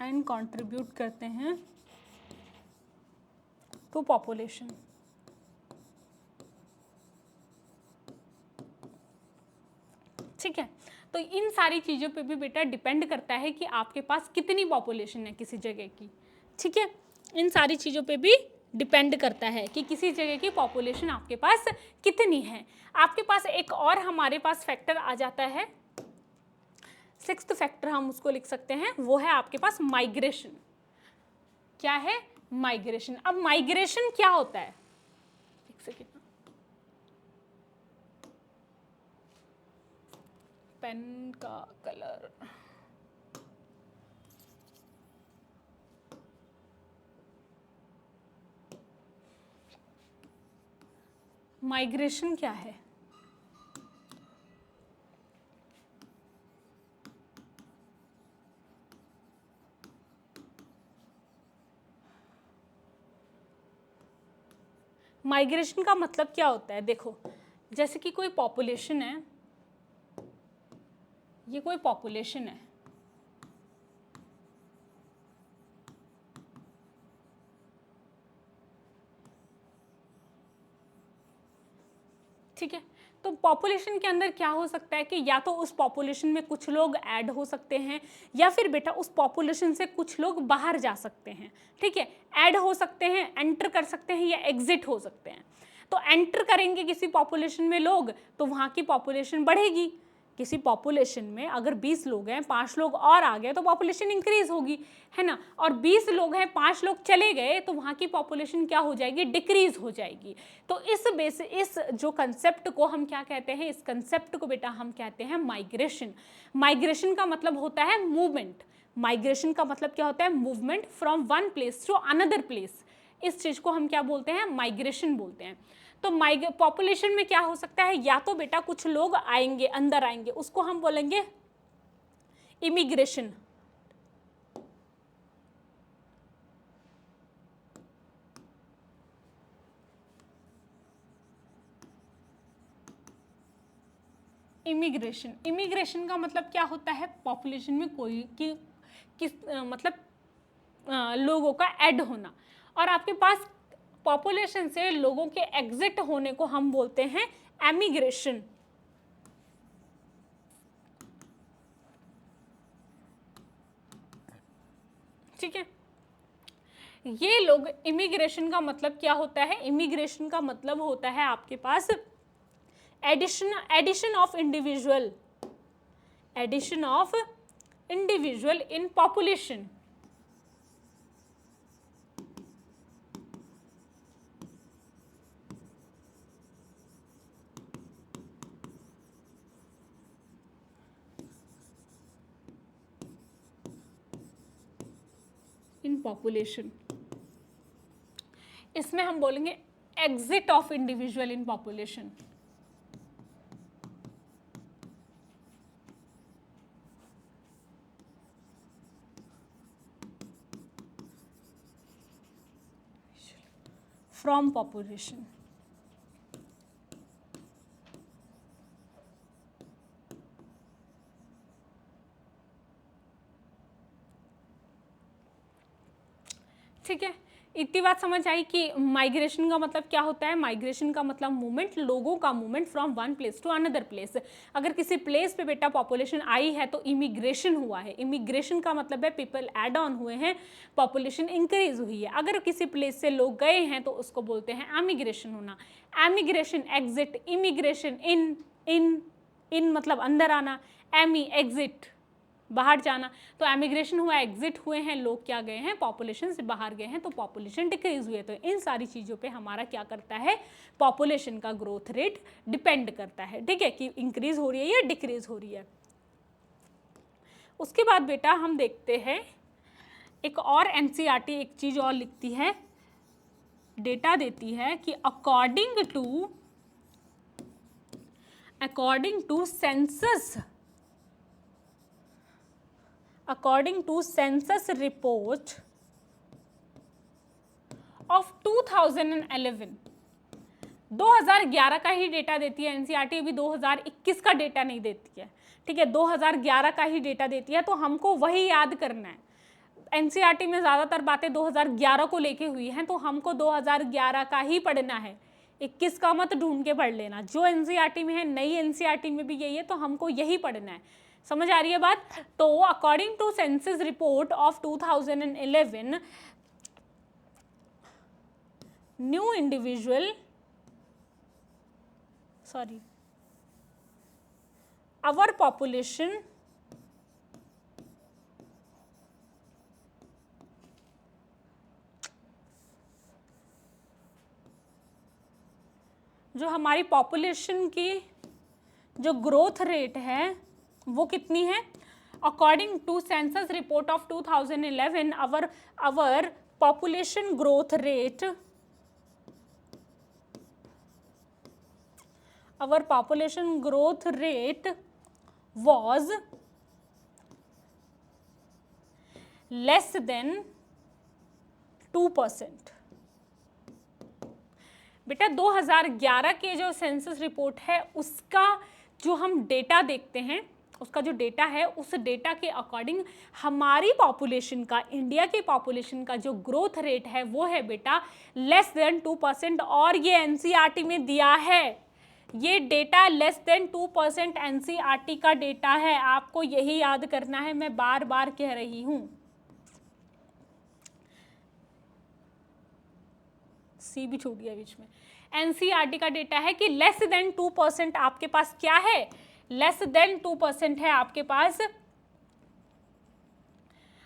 S1: एंड कंट्रीब्यूट करते हैं टू पॉपुलेशन। ठीक है, तो इन सारी चीज़ों पे भी बेटा डिपेंड करता है कि आपके पास कितनी पॉपुलेशन है किसी जगह की, ठीक है। इन सारी चीज़ों पे भी डिपेंड करता है कि किसी जगह की पॉपुलेशन आपके पास कितनी है। आपके पास एक और हमारे पास फैक्टर आ जाता है, 6th फैक्टर हम उसको लिख सकते हैं, वो है आपके पास माइग्रेशन। क्या है? माइग्रेशन। अब माइग्रेशन क्या होता है? एक सेकेंड, पेन का कलर, माइग्रेशन क्या है? माइग्रेशन का मतलब क्या होता है? देखो, जैसे कि कोई पॉपुलेशन है, ये कोई पॉपुलेशन है, ठीक है। तो पॉपुलेशन के अंदर क्या हो सकता है कि या तो उस पॉपुलेशन में कुछ लोग ऐड हो सकते हैं, या फिर बेटा उस पॉपुलेशन से कुछ लोग बाहर जा सकते हैं, ठीक है। ऐड हो सकते हैं, एंटर कर सकते हैं, या एग्जिट हो सकते हैं। तो एंटर करेंगे किसी पॉपुलेशन में लोग, तो वहाँ की पॉपुलेशन बढ़ेगी। किसी पॉपुलेशन में अगर 20 लोग हैं, 5 लोग और आ गए तो पॉपुलेशन इंक्रीज होगी, है ना। और 20 लोग हैं, 5 लोग चले गए तो वहाँ की पॉपुलेशन क्या हो जाएगी? डिक्रीज हो जाएगी। तो इस जो कंसेप्ट को हम क्या कहते हैं? इस कंसेप्ट को बेटा हम कहते हैं माइग्रेशन। माइग्रेशन का मतलब होता है मूवमेंट। माइग्रेशन का मतलब क्या होता है? Movement from one place to another place. इस चीज़ को हम क्या बोलते हैं? माइग्रेशन बोलते हैं। तो पॉपुलेशन में क्या हो सकता है? या तो बेटा कुछ लोग आएंगे, अंदर आएंगे, उसको हम बोलेंगे इमिग्रेशन। इमिग्रेशन का मतलब क्या होता है? पॉपुलेशन में मतलब लोगों का ऐड होना, और आपके पास पॉपुलेशन से लोगों के एग्जिट होने को हम बोलते हैं एमिग्रेशन। ठीक है, ये लोग, इमिग्रेशन का मतलब क्या होता है? इमिग्रेशन का मतलब होता है आपके पास addition of individual, addition of individual in population. In population, इसमें हम बोलेंगे exit of individual in population. From population. ठीक है, इतनी बात समझ आई कि माइग्रेशन का मतलब क्या होता है। माइग्रेशन का मतलब मूवमेंट, लोगों का movement from one place to another place. अगर किसी प्लेस पे बेटा पॉपुलेशन आई है तो इमिग्रेशन हुआ है। इमिग्रेशन का मतलब है पीपल ऐड ऑन हुए हैं, पॉपुलेशन इंक्रीज हुई है। अगर किसी प्लेस से लोग गए हैं तो उसको बोलते हैं एमिग्रेशन होना। एमिग्रेशन एग्जिट, इमिग्रेशन इन, इन मतलब अंदर आना, एमी एग्जिट बाहर जाना। तो एमिग्रेशन हुआ, एग्जिट हुए हैं, लोग क्या गए हैं, पॉपुलेशन से बाहर गए हैं, तो पॉपुलेशन डिक्रीज हुई है। तो इन सारी चीज़ों पे हमारा क्या करता है, पॉपुलेशन का ग्रोथ रेट डिपेंड करता है। ठीक है, कि इंक्रीज हो रही है या डिक्रीज हो रही है। उसके बाद बेटा हम देखते हैं एक और एनसीईआरटी एक चीज़ और लिखती है, डेटा देती है कि according to census, according to census report of 2011, 2011 का ही डेटा देती है एनसीईआरटी, अभी 2021 का डेटा नहीं देती है। ठीक है, 2011 का ही डेटा देती है, तो हमको वही याद करना है। एनसीईआरटी में ज़्यादातर बातें 2011 को लेके हुई हैं, तो हमको 2011 का ही पढ़ना है। 21 का मत ढूंढ के पढ़ लेना, जो एनसीईआरटी में है, नई एनसीईआरटी में भी यही है, तो हमको यही पढ़ना है। समझ आ रही है बात? तो according to census report of 2011, new individual, sorry, our population जो हमारी पॉपुलेशन की जो ग्रोथ रेट है वो कितनी है? According to census report of 2011, our population growth rate, our population growth rate was less than 2%। बेटा 2011 के जो सेंसस रिपोर्ट है उसका जो हम डेटा देखते हैं, उसका जो डेटा है, उस डेटा के अकॉर्डिंग हमारी पॉपुलेशन का, इंडिया की पॉपुलेशन का जो ग्रोथ रेट है वो है बेटा लेस देन 2%। और ये एनसीईआरटी में दिया है, ये डेटा लेस देन 2% एनसीईआरटी का डेटा है। आपको यही याद करना है, मैं बार बार कह रही हूं। सी भी छूट गया बीच में। एनसीईआरटी का डेटा है कि लेस देन 2% आपके पास क्या है, लेस देन 2% है आपके पास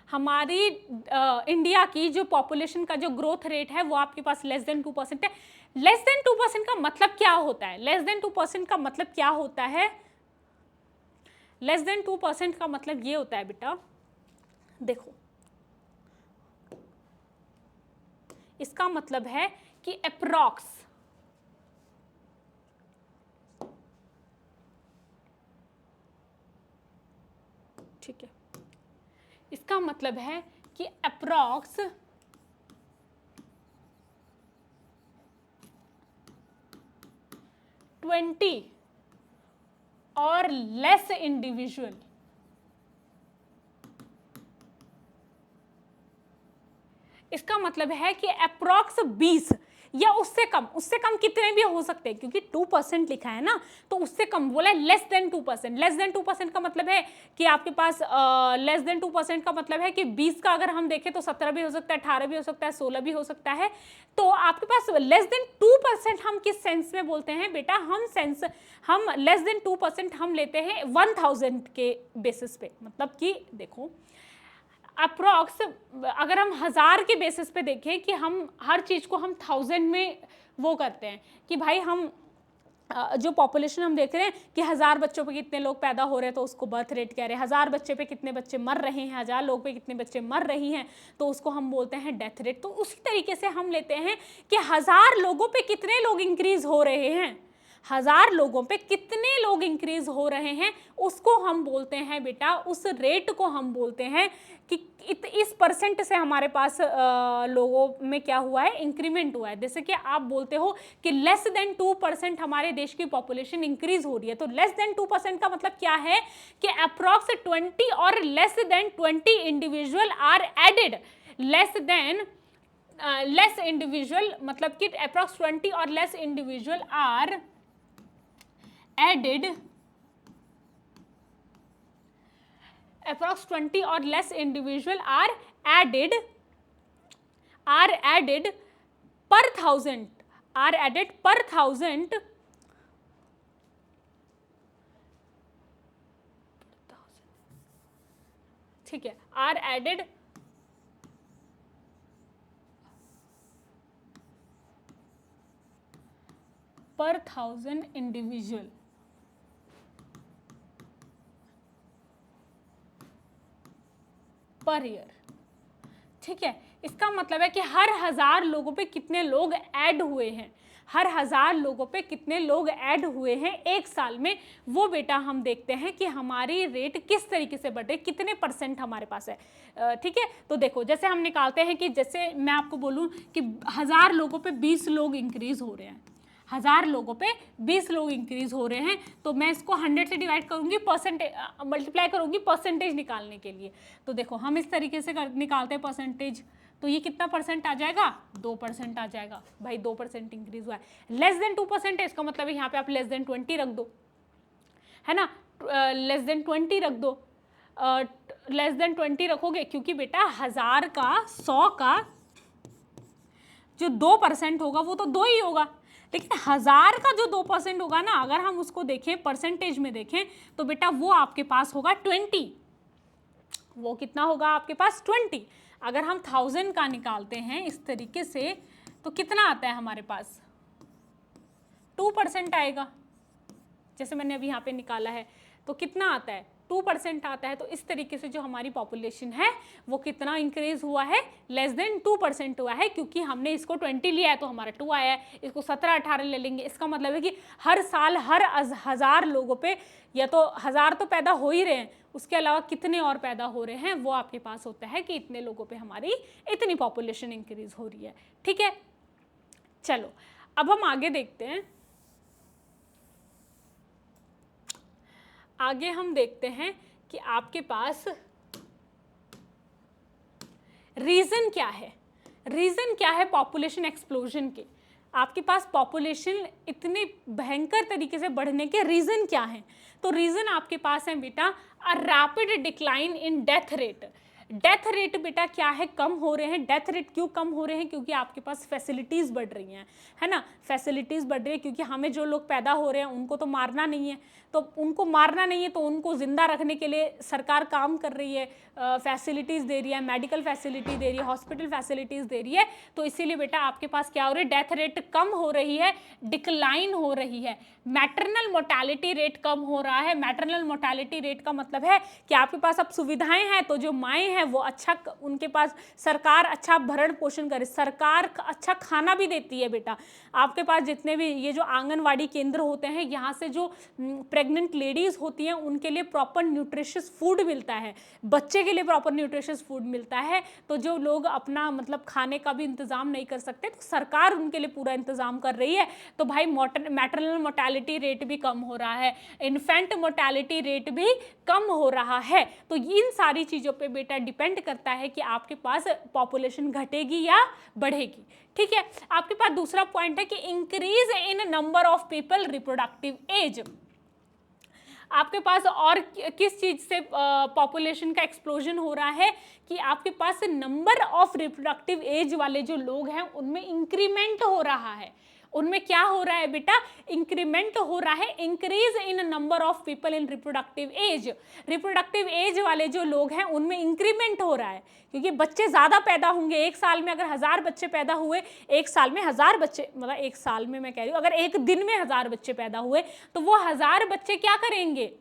S1: हमारी इंडिया की जो पॉपुलेशन का जो ग्रोथ रेट है वो आपके पास लेस देन 2% है। लेस देन 2% का मतलब क्या होता है? लेस देन 2% का मतलब क्या होता है? लेस देन 2% का मतलब ये होता है बेटा, देखो, इसका मतलब है कि अप्रॉक्स, ठीक है, इसका मतलब है कि अप्रॉक्स 20 और लेस इंडिविजुअल मतलब है कि अप्रॉक्स 20 या उससे कम कितने भी हो सकते हैं, क्योंकि 2% लिखा है ना, तो उससे कम बोला है लेस देन 2%। लेस देन 2% का मतलब है कि आपके पास लेस देन 2% का मतलब है कि 20 का अगर हम देखें तो 17 भी हो सकता है, 18 भी हो सकता है, 16 भी हो सकता है। तो आपके पास लेस देन 2% हम किस सेंस में बोलते हैं बेटा, हम लेस देन 2% हम लेते हैं 1000 के बेसिस पे। मतलब कि देखो अप्रॉक्स अगर हम 1000 के बेसिस पे देखें कि हम हर चीज़ को हम 1000 में वो करते हैं कि भाई हम जो पॉपुलेशन हम देख रहे हैं कि 1000 बच्चों पे कितने लोग पैदा हो रहे हैं तो उसको बर्थ रेट कह रहे हैं, 1000 बच्चे पे कितने बच्चे मर रहे हैं, 1000 लोग पे कितने बच्चे मर रही हैं तो उसको हम बोलते हैं डेथ रेट। तो उसी तरीके से हम लेते हैं कि 1000 लोगों पे कितने लोग इंक्रीज हो रहे हैं, 1000 लोगों पे कितने लोग इंक्रीज हो रहे हैं, उसको हम बोलते हैं बेटा, उस रेट को हम बोलते हैं कि इस परसेंट से हमारे पास लोगों में क्या हुआ है, इंक्रीमेंट हुआ है। जैसे कि आप बोलते हो कि लेस देन 2% हमारे देश की पॉपुलेशन इंक्रीज हो रही है, तो लेस देन 2% का मतलब क्या है कि अप्रॉक्स 20 और less than 20 individual are added. Less individual मतलब कि अप्रॉक्स 20 और less individual are added, approx 20 or less individual are added per thousand, are added per thousand ठीक है, are added per 1000 individual। Per year, ठीक है। इसका मतलब है कि हर 1000 लोगों पे कितने लोग ऐड हुए हैं, हर 1000 लोगों पे कितने लोग ऐड हुए हैं एक साल में, वो बेटा हम देखते हैं कि हमारी रेट किस तरीके से बढ़ रही है, कितने परसेंट हमारे पास है, ठीक है। तो देखो जैसे हम निकालते हैं कि जैसे मैं आपको बोलूं कि 1000 लोगों पे 20 लोग इंक्रीज हो रहे हैं, 1000 लोगों पे 20 लोग इंक्रीज हो रहे हैं, तो मैं इसको 100 से डिवाइड करूंगी, परसेंटेज मल्टीप्लाई करूंगी परसेंटेज निकालने के लिए। तो देखो हम इस तरीके से निकालते हैं परसेंटेज, तो ये कितना परसेंट आ जाएगा, 2% आ जाएगा। भाई 2% इंक्रीज हुआ है। लेस देन 2% है, इसका मतलब है यहाँ पे आप लेस देन 20 रख दो, है ना, लेस देन 20 रख दो, लेस देन 20 रखोगे क्योंकि बेटा 1000 का 100 का जो 2% होगा वो तो 2 ही होगा, लेकिन 1000 का जो 2% होगा ना, अगर हम उसको देखें परसेंटेज में देखें तो बेटा वो आपके पास होगा 20। वो कितना होगा आपके पास 20। अगर हम 1000 का निकालते हैं इस तरीके से तो कितना आता है हमारे पास, 2% आएगा। जैसे मैंने अभी यहाँ पे निकाला है तो कितना आता है, 2% आता है। तो इस तरीके से जो हमारी पॉपुलेशन है वो कितना इंक्रीज हुआ है, लेस देन 2% हुआ है, क्योंकि हमने इसको 20 लिया है तो हमारा 2 आया है, इसको 17-18 ले लेंगे। इसका मतलब है कि हर साल हर 1000 लोगों पे या तो 1000 तो पैदा हो ही रहे हैं, उसके अलावा कितने और पैदा हो रहे हैं वो आपके पास होता है कि इतने लोगों पे हमारी इतनी पॉपुलेशन इंक्रीज हो रही है, ठीक है। चलो अब हम आगे देखते हैं, आगे हम देखते हैं कि आपके पास रीजन क्या है, रीजन क्या है पॉपुलेशन एक्सप्लोजन के। आपके पास पॉपुलेशन इतने भयंकर तरीके से बढ़ने के रीजन क्या हैं, तो रीजन आपके पास है बेटा a rapid decline in death rate. Death rate बेटा क्या है, कम हो रहे हैं। डेथ रेट क्यों कम हो रहे हैं, क्योंकि आपके पास फैसिलिटीज़ बढ़ रही हैं, है ना, फैसिलिटीज़ बढ़ रही है, क्योंकि हमें जो लोग पैदा हो रहे हैं उनको तो मारना नहीं है, तो उनको मारना नहीं है तो उनको ज़िंदा रखने के लिए सरकार काम कर रही है, फैसिलिटीज़ दे रही है, मेडिकल फैसिलिटी दे रही है, हॉस्पिटल फैसिलिटीज़ दे रही है। तो इसीलिए बेटा आपके पास क्या हो रहा है, डेथ रेट कम हो रही है, डिक्लाइन हो रही है। मैटरनल मोर्टेलिटी रेट कम हो रहा है। मैटरनल मोर्टेलिटी रेट का मतलब है कि आपके पास अब सुविधाएं हैं, तो जो माएँ हैं वो अच्छा, उनके पास सरकार अच्छा भरण पोषण करे, सरकार अच्छा खाना भी देती है बेटा। आपके पास जितने भी ये जो आंगनवाड़ी केंद्र होते हैं, यहाँ से जो प्रेग्नेंट लेडीज़ होती हैं उनके लिए प्रॉपर न्यूट्रिशियस फूड मिलता है, बच्चे के लिए प्रॉपर न्यूट्रिशियस फूड मिलता है। तो जो लोग अपना मतलब खाने का भी इंतज़ाम नहीं कर सकते तो सरकार उनके लिए पूरा इंतज़ाम कर रही है। तो भाई मैटरनल मोर्टेलिटी रेट भी कम हो रहा है, इन्फेंट मोर्टेलिटी रेट भी कम हो रहा है। तो इन सारी चीज़ों पे बेटा डिपेंड करता है कि आपके पास पॉपुलेशन घटेगी या बढ़ेगी। ठीक है, आपके पास दूसरा पॉइंट है कि increase in number of people reproductive age. आपके पास और किस चीज से पॉपुलेशन का एक्सप्लोजन हो रहा है कि आपके पास नंबर ऑफ रिप्रोडक्टिव एज वाले जो लोग हैं उनमें इंक्रीमेंट हो रहा है। उनमें क्या हो रहा है बेटा, इंक्रीमेंट हो रहा है, increase in number of people in reproductive age. Reproductive age वाले जो लोग हैं उनमें इंक्रीमेंट हो रहा है, क्योंकि बच्चे ज्यादा पैदा होंगे। एक साल में अगर 1000 बच्चे पैदा हुए, एक साल में 1000 बच्चे, मतलब एक साल में मैं कह रही हूँ, अगर एक दिन में 1000 बच्चे पैदा हुए तो वो 1000 बच्चे क्या करेंगे,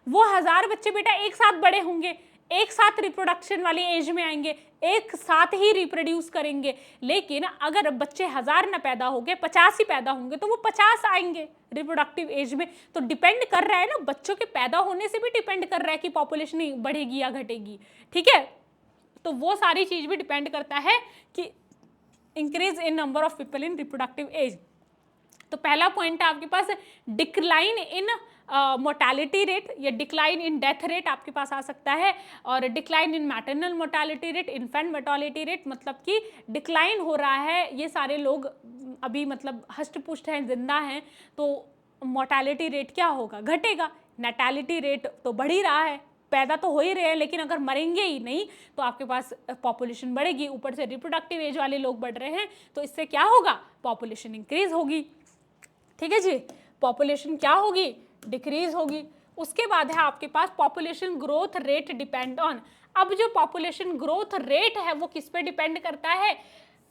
S1: वो 1000 बच्चे बेटा एक साथ बड़े होंगे, एक साथ रिप्रोडक्शन वाली एज में आएंगे, एक साथ ही रिप्रोड्यूस करेंगे। लेकिन अगर बच्चे 1000 ना पैदा होंगे, 50 ही पैदा होंगे, तो वो 50 आएंगे रिप्रोडक्टिव एज में। तो डिपेंड कर रहा है ना, बच्चों के पैदा होने से भी डिपेंड कर रहा है कि पॉपुलेशन बढ़ेगी या घटेगी। ठीक है, तो वो सारी चीज भी डिपेंड करता है कि increase in number of people in reproductive age. तो पहला पॉइंट है आपके पास डिक्लाइन इन मोर्टेलिटी रेट या डिक्लाइन इन डेथ रेट आपके पास आ सकता है, और decline in maternal mortality rate, infant mortality rate, मतलब कि डिक्लाइन हो रहा है, ये सारे लोग अभी मतलब हष्ट पुष्ट हैं, जिंदा हैं, तो मोर्टेलिटी रेट क्या होगा, घटेगा। नेटैलिटी रेट तो बढ़ ही रहा है, पैदा तो हो ही रहे हैं, लेकिन अगर मरेंगे ही नहीं तो आपके पास पॉपुलेशन बढ़ेगी। ऊपर से रिप्रोडक्टिव एज वाले लोग बढ़ रहे हैं, तो इससे क्या होगा, पॉपुलेशन इंक्रीज होगी। ठीक है जी, पॉपुलेशन क्या होगी, डिक्रीज होगी। उसके बाद है आपके पास population growth rate depend on. अब जो पॉपुलेशन ग्रोथ रेट है वो किस पे डिपेंड करता है,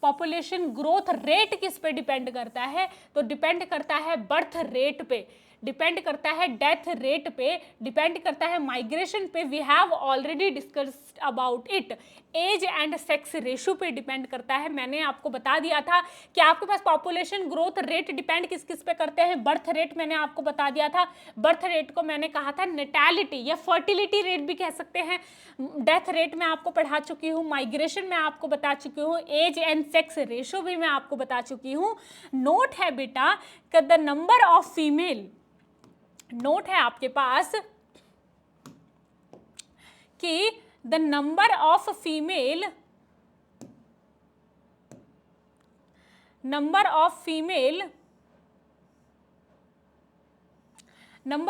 S1: पॉपुलेशन ग्रोथ रेट किस पे डिपेंड करता है, तो डिपेंड करता है बर्थ रेट पे, डिपेंड करता है डेथ रेट पे, डिपेंड करता है माइग्रेशन पे, we have already discussed about it. Age and sex ratio पे डिपेंड करता है। मैंने आपको बता दिया था कि आपके पास पॉपुलेशन ग्रोथ रेट डिपेंड किस किस पे करते हैं, बर्थ रेट मैंने आपको बता दिया था, बर्थ रेट को मैंने कहा था नेटैलिटी या फर्टिलिटी रेट भी कह सकते हैं, डेथ रेट मैं आपको पढ़ा चुकी हूँ, माइग्रेशन मैं आपको बता चुकी हूँ, एज एंड सेक्स रेशो भी मैं आपको बता चुकी हूँ। नोट है बेटा कि the number of female, note है आपके पास कि the number of female, number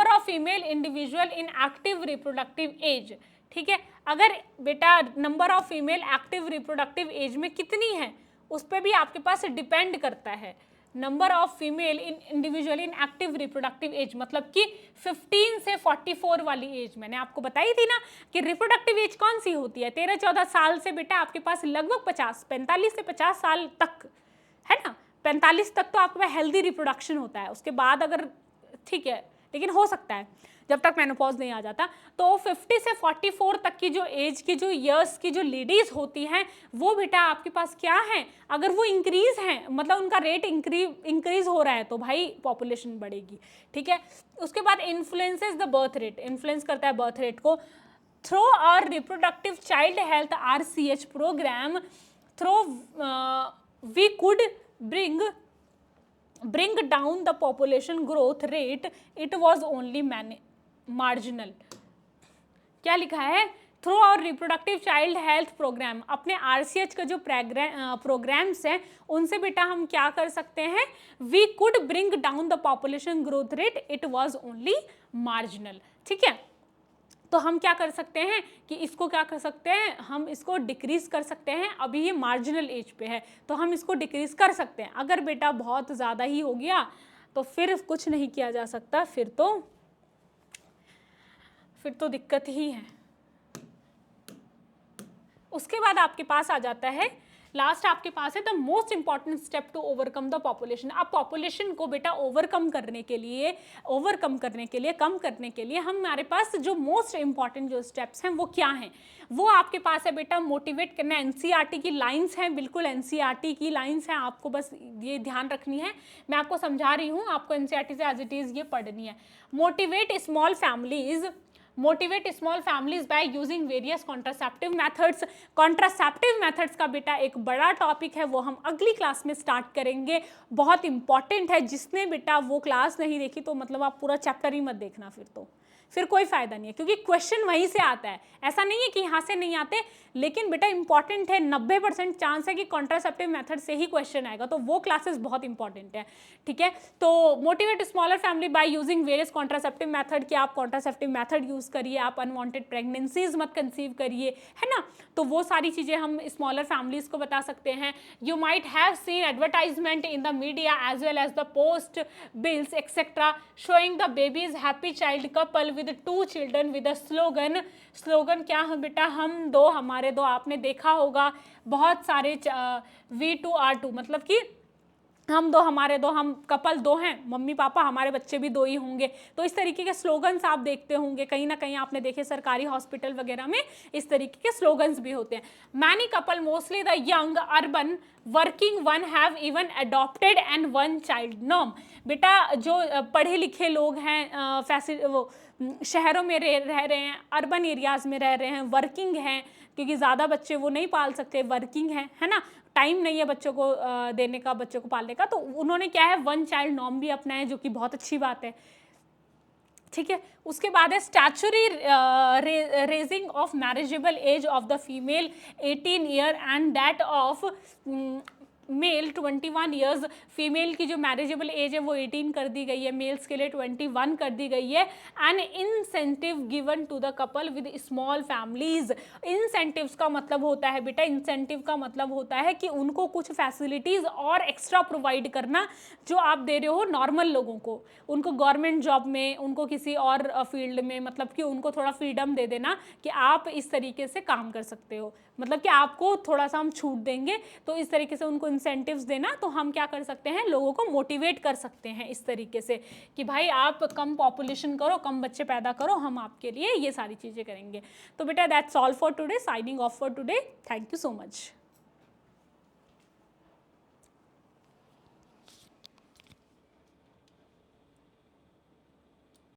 S1: of female individual in active reproductive age. ठीक है, अगर बेटा number of female active reproductive age में कितनी है उस पर भी आपके पास डिपेंड करता है। Number of female in individual in active reproductive age मतलब कि 15 से 44 वाली एज मैंने आपको बताई थी ना कि रिप्रोडक्टिव एज कौन सी होती है, 13-14 साल से बेटा आपके पास लगभग 45 से 50 साल तक है ना, 45 तक तो आपके पास हेल्दी रिप्रोडक्शन होता है। उसके बाद अगर ठीक है, लेकिन हो सकता है जब तक मेनोपॉज नहीं आ जाता, तो 50 से 44 तक की जो एज की जो ईयर्स की जो लेडीज होती हैं वो बेटा आपके पास क्या है, अगर वो इंक्रीज हैं, मतलब उनका रेट इंक्रीज हो रहा है तो भाई पॉपुलेशन बढ़ेगी। ठीक है, उसके बाद influences the birth rate, influence करता है बर्थ रेट को। Through our reproductive child health RCH programme, through we could bring down the population growth rate, it was only marginal। क्या लिखा है, through our reproductive child health programme, अपने RCH का जो programmes हैं उनसे बेटा हम क्या कर सकते हैं, we could bring down the population growth rate, it was only marginal. ठीक है, तो हम क्या कर सकते हैं कि इसको क्या कर सकते हैं, हम इसको डिक्रीज कर सकते हैं। अभी ये मार्जिनल एज पे है तो हम इसको डिक्रीज कर सकते हैं। अगर बेटा बहुत ज़्यादा ही हो गया तो फिर कुछ नहीं किया जा सकता, फिर तो दिक्कत ही है। उसके बाद आपके पास आ जाता है, लास्ट आपके पास है the most important step to overcome the population. अब पॉपुलेशन को बेटा ओवरकम करने के लिए, कम करने के लिए हमारे पास जो मोस्ट इंपॉर्टेंट जो स्टेप्स हैं वो क्या हैं, वो आपके पास है बेटा मोटिवेट करना। NCERT की लाइंस हैं, बिल्कुल NCERT की लाइंस हैं, आपको बस ये ध्यान रखनी है, मैं आपको समझा रही हूँ, आपको NCERT से एज इट इज़ ये पढ़नी है। Motivate small families by using various contraceptive methods. Contraceptive methods का बेटा एक बड़ा टॉपिक है, वो हम अगली क्लास में स्टार्ट करेंगे, बहुत इंपॉर्टेंट है। जिसने बेटा वो क्लास नहीं देखी तो मतलब आप पूरा चैप्टर ही मत देखना फिर तो, फिर कोई फायदा नहीं है, क्योंकि क्वेश्चन वहीं से आता है, ऐसा नहीं है कि यहाँ से नहीं आते, लेकिन बेटा इंपॉर्टेंट है, 90% चांस है कि कॉन्ट्रासेप्टिव मेथड से ही क्वेश्चन आएगा, तो वो क्लासेस बहुत इंपॉर्टेंट है, ठीक है। तो motivate smaller family by using various contraceptive method, कि आप कॉन्ट्रासेप्टिव मेथड यूज करिए, आप अनवांटेड प्रेगनेंसीज मत कंसीव करिए, है ना, तो वो सारी चीजें हम स्मॉलर फैमिलीज को बता सकते हैं। You might have seen advertisement in the media as well as the post bills etcetera showing the babies happy child couple with 2 children with a slogan. Slogan क्या है बेटा, हम दो हमारे दो, आपने देखा होगा बहुत सारे V2R2, मतलब कि हम दो हमारे दो, हम कपल दो हैं, मम्मी पापा, हमारे बच्चे भी दो ही होंगे, तो इस तरीके के स्लोगन्स आप देखते होंगे, कहीं ना कहीं आपने देखे सरकारी हॉस्पिटल वगैरह में इस तरीके के स्लोगन्स भी होते हैं। Many couple mostly the young urban working one have even adopted and 1 child norm. बेटा जो पढ़े लिखे लोग हैं, वो शहरों में रह रहे हैं, अर्बन एरियाज में रह रहे हैं, वर्किंग हैं, क्योंकि ज़्यादा बच्चे वो नहीं पाल सकते, वर्किंग है ना, टाइम नहीं है बच्चों को देने का, बच्चों को पालने का, तो उन्होंने क्या है 1 चाइल्ड नॉर्म भी अपनाया, जो कि बहुत अच्छी बात है, ठीक है। उसके बाद है statutory raising of marriageable age of the female 18 year and that of male 21 years. Female की जो मैरिजेबल एज है वो 18 कर दी गई है, मेल्स के लिए 21 कर दी गई है। And incentive given to the couple with small families. Incentives का मतलब होता है बेटा, इंसेंटिव का मतलब होता है कि उनको कुछ फैसिलिटीज और एक्स्ट्रा प्रोवाइड करना जो आप दे रहे हो नॉर्मल लोगों को, उनको गवर्नमेंट जॉब में, उनको किसी और फील्ड में, मतलब कि उनको थोड़ा फ्रीडम दे देना कि आप इस तरीके से काम कर सकते हो, मतलब कि आपको थोड़ा सा हम छूट देंगे, तो इस तरीके से उनको इंसेंटिव्स देना, तो हम क्या कर सकते हैं, लोगों को मोटिवेट कर सकते हैं इस तरीके से कि भाई आप कम पॉपुलेशन करो, कम बच्चे पैदा करो, हम आपके लिए ये सारी चीज़ें करेंगे। तो बेटा that's all for today, signing off for today, thank you so much.